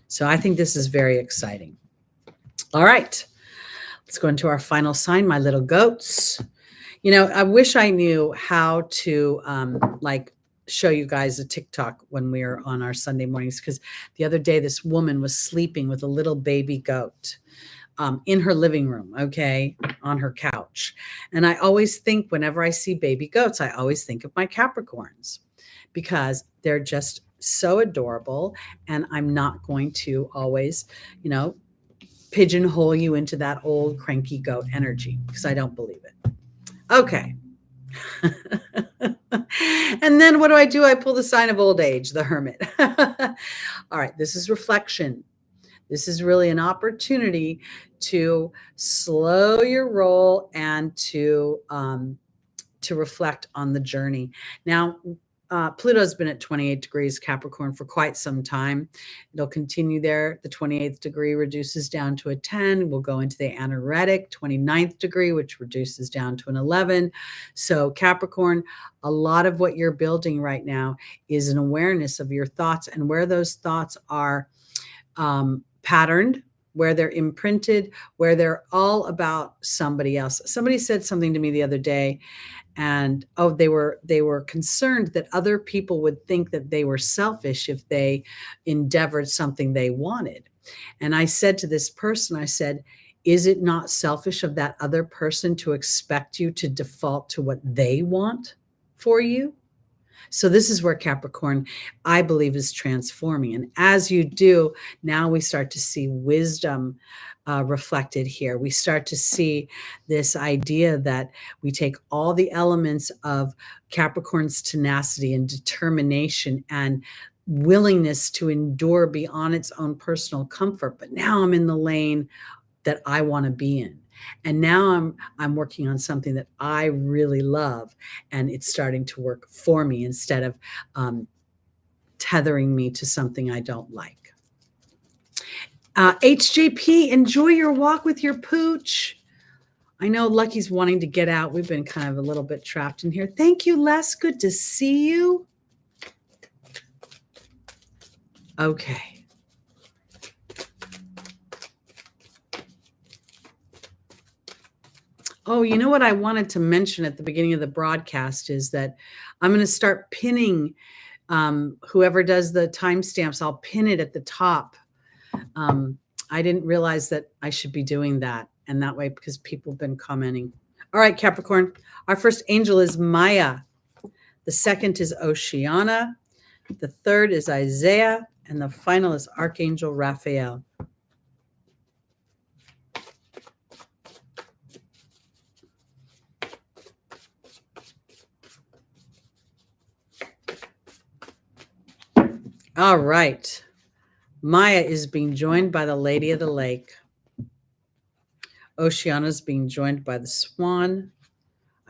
So I think this is very exciting. All right, let's go into our final sign, my little goats. I wish I knew how to show you guys a TikTok when we are on our Sunday mornings, because the other day this woman was sleeping with a little baby goat in her living room, okay, on her couch. And I always think, whenever I see baby goats, I always think of my Capricorns, because they're just so adorable. And I'm not going to always, pigeonhole you into that old cranky goat energy, because I don't believe it. Okay. And then what do? I pull the sign of old age, the Hermit. All right. This is reflection. This is really an opportunity to slow your roll and to reflect on the journey. Now, Pluto's been at 28 degrees Capricorn for quite some time. It'll continue there. The 28th degree reduces down to a 10. We'll go into the anaretic 29th degree, which reduces down to an 11. So Capricorn, a lot of what you're building right now is an awareness of your thoughts and where those thoughts are patterned, where they're imprinted, where they're all about somebody else. Somebody said something to me the other day, and they were concerned that other people would think that they were selfish if they endeavored something they wanted. And I said to this person, I said, is it not selfish of that other person to expect you to default to what they want for you? So this is where Capricorn, I believe, is transforming. And as you do, now we start to see wisdom reflected here. We start to see this idea that we take all the elements of Capricorn's tenacity and determination and willingness to endure beyond its own personal comfort. But now I'm in the lane that I want to be in. And now I'm working on something that I really love, and it's starting to work for me instead of tethering me to something I don't like. HJP, enjoy your walk with your pooch. I know Lucky's wanting to get out. We've been kind of a little bit trapped in here. Thank you, Les. Good to see you. Okay. Oh, you know what I wanted to mention at the beginning of the broadcast is that I'm going to start pinning whoever does the timestamps. I'll pin it at the top. I didn't realize that I should be doing that. And that way, because people have been commenting. All right, Capricorn. Our first angel is Maya. The second is Oceana. The third is Isaiah. And the final is Archangel Raphael. All right. Maya is being joined by the Lady of the Lake. Oceana is being joined by the Swan.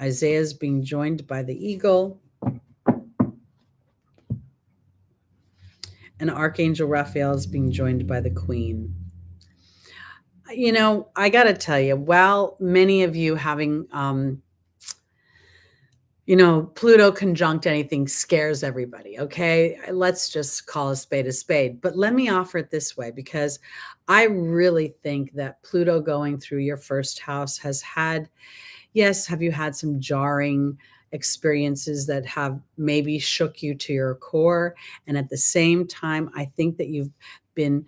Isaiah is being joined by the Eagle. And Archangel Raphael is being joined by the Queen. I got to tell you, while many of you having Pluto conjunct anything scares everybody. Okay. Let's just call a spade. But let me offer it this way, because I really think that Pluto going through your first house has had, yes, have you had some jarring, experiences that have maybe shook you to your core. And at the same time, I think that you've been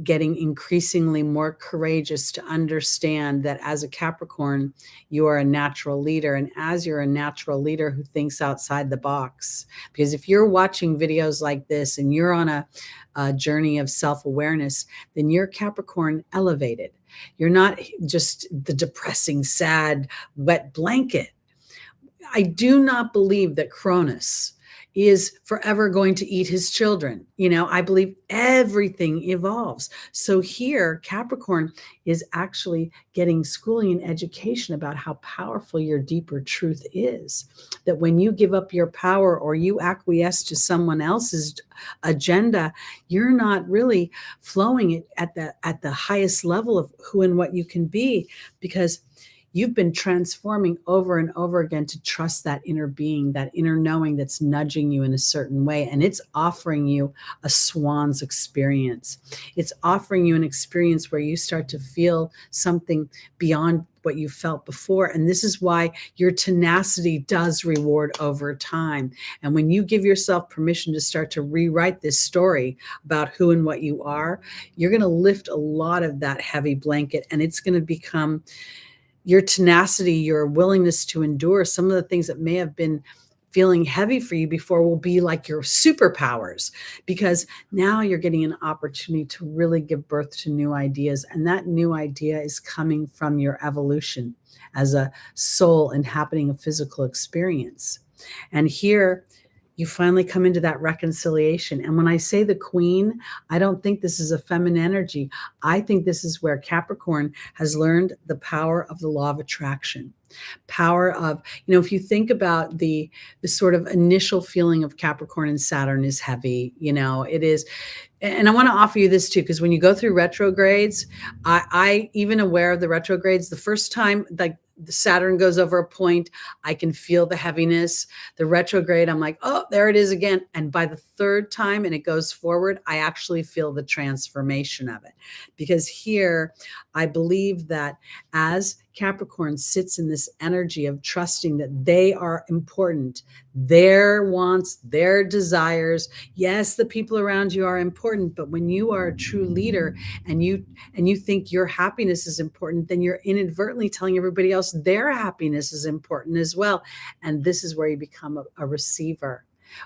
getting increasingly more courageous to understand that as a Capricorn, you are a natural leader. And as you're a natural leader who thinks outside the box, because if you're watching videos like this and you're on a journey of self-awareness, then you're Capricorn elevated. You're not just the depressing, sad, wet blanket. I do not believe that Cronus is forever going to eat his children. I believe everything evolves. So here, Capricorn is actually getting schooling and education about how powerful your deeper truth is. That when you give up your power or you acquiesce to someone else's agenda, you're not really flowing it at the highest level of who and what you can be, because you've been transforming over and over again to trust that inner being, that inner knowing that's nudging you in a certain way. And it's offering you a swan's experience. It's offering you an experience where you start to feel something beyond what you felt before. And this is why your tenacity does reward over time. And when you give yourself permission to start to rewrite this story about who and what you are, you're going to lift a lot of that heavy blanket, and it's going to become your tenacity, your willingness to endure some of the things that may have been feeling heavy for you before will be like your superpowers, because now you're getting an opportunity to really give birth to new ideas. And that new idea is coming from your evolution as a soul inhabiting a physical experience. And here, you finally come into that reconciliation. And when I say the Queen, I don't think this is a feminine energy. I think this is where Capricorn has learned the power of the law of attraction. Power of, if you think about the sort of initial feeling of Capricorn and Saturn is heavy, it is. And I want to offer you this too, because when you go through retrogrades, I even aware of the retrogrades, the first time, like, the Saturn goes over a point, I can feel the heaviness. The retrograde, I'm like, oh, there it is again. And by the third time and it goes forward, I actually feel the transformation of it. Because here, I believe that as Capricorn sits in this energy of trusting that they are important, their wants, their desires. Yes, the people around you are important, but when you are a true leader and you think your happiness is important, then you're inadvertently telling everybody else their happiness is important as well. And this is where you become a receiver,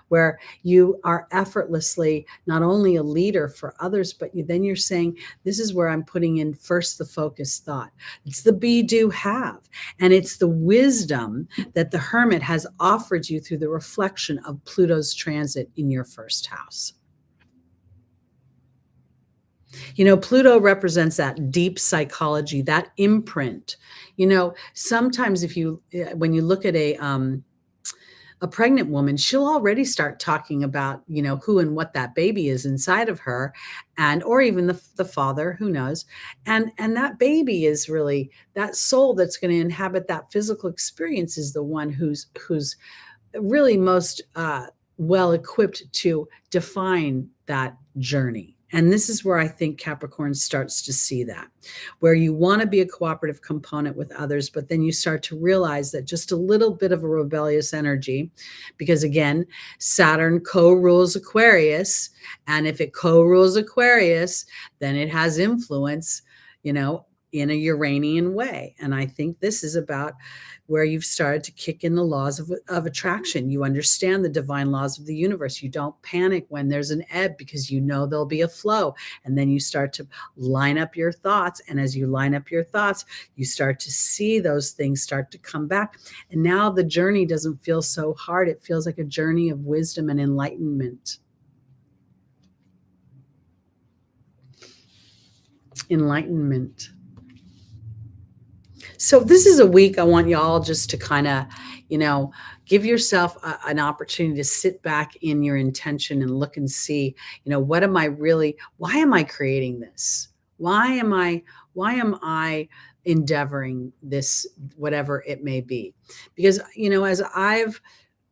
where you are effortlessly not only a leader for others, but then you're saying, this is where I'm putting in first the focused thought. It's the be, do, have. And it's the wisdom that the Hermit has offered you through the reflection of Pluto's transit in your first house. Pluto represents that deep psychology, that imprint. Sometimes when you look at a pregnant woman, she'll already start talking about, who and what that baby is inside of her, or even the father, who knows. And that baby is really that soul that's going to inhabit that physical experience, is the one who's really most well equipped to define that journey. And this is where I think Capricorn starts to see that, where you want to be a cooperative component with others, but then you start to realize that just a little bit of a rebellious energy, because again, Saturn co-rules Aquarius. And if it co-rules Aquarius, then it has influence, in a Uranian way. And I think this is about where you've started to kick in the laws of attraction. You understand the divine laws of the universe. You don't panic when there's an ebb, because there'll be a flow. And then you start to line up your thoughts. And as you line up your thoughts, you start to see those things start to come back. And now the journey doesn't feel so hard. It feels like a journey of wisdom and enlightenment. Enlightenment. So this is a week I want y'all just to kind of, give yourself an opportunity to sit back in your intention and look and see, why am I creating this? Why am I endeavoring this, whatever it may be? Because, as I've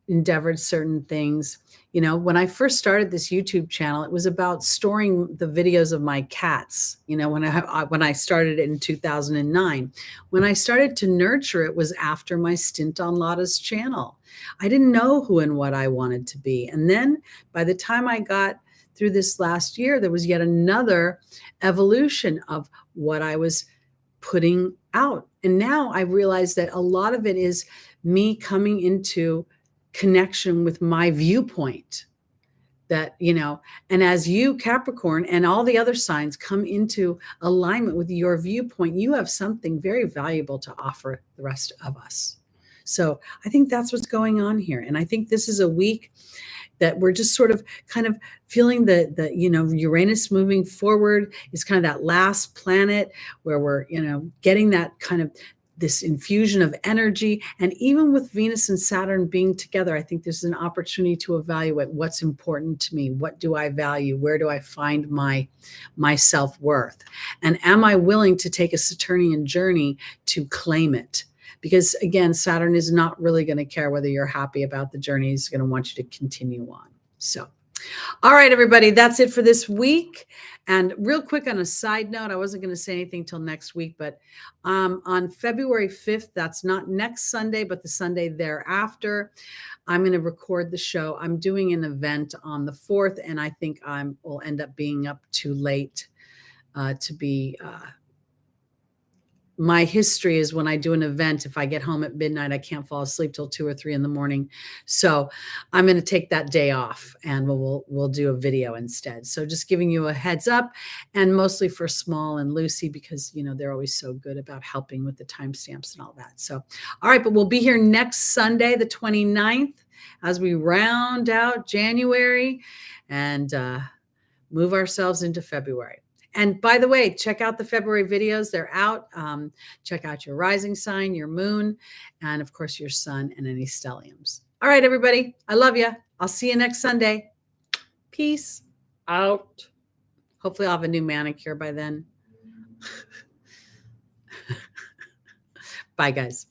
endeavored certain things. You know, when I first started this YouTube channel, it was about storing the videos of my cats. You know, when I started it in 2009, when I started to nurture it was after my stint on Lotta's channel. I didn't know who and what I wanted to be. And then by the time I got through this last year, there was yet another evolution of what I was putting out. And now I realize that a lot of it is me coming into connection with my viewpoint, that, you know, and as you, Capricorn, and all the other signs come into alignment with your viewpoint, you have something very valuable to offer the rest of us. So I think that's what's going on here. And I think this is a week that we're just sort of kind of feeling the you know, Uranus moving forward is kind of that last planet where we're, you know, getting that kind of this infusion of energy. And even with Venus and Saturn being together, I think there's an opportunity to evaluate what's important to me. What do I value? Where do I find my self-worth? And am I willing to take a Saturnian journey to claim it? Because again, Saturn is not really going to care whether you're happy about the journey. He's going to want you to continue on. So, all right, everybody, that's it for this week. And real quick on a side note, I wasn't going to say anything till next week, but on February 5th, that's not next Sunday, but the Sunday thereafter, I'm going to record the show. I'm doing an event on the 4th, and I think I will end up being up too late to be... my history is when I do an event, if I get home at midnight, I can't fall asleep till 2 or 3 in the morning. So I'm going to take that day off, and we'll do a video instead. So just giving you a heads up, and mostly for Small and Lucy, because, you know, they're always so good about helping with the timestamps and all that. So, all right, but we'll be here next Sunday, the 29th, as we round out January and move ourselves into February. And by the way, check out the February videos. They're out. Check out your rising sign, your moon, and of course, your sun and any stelliums. All right, everybody. I love you. I'll see you next Sunday. Peace out. Hopefully I'll have a new manicure by then. Bye, guys.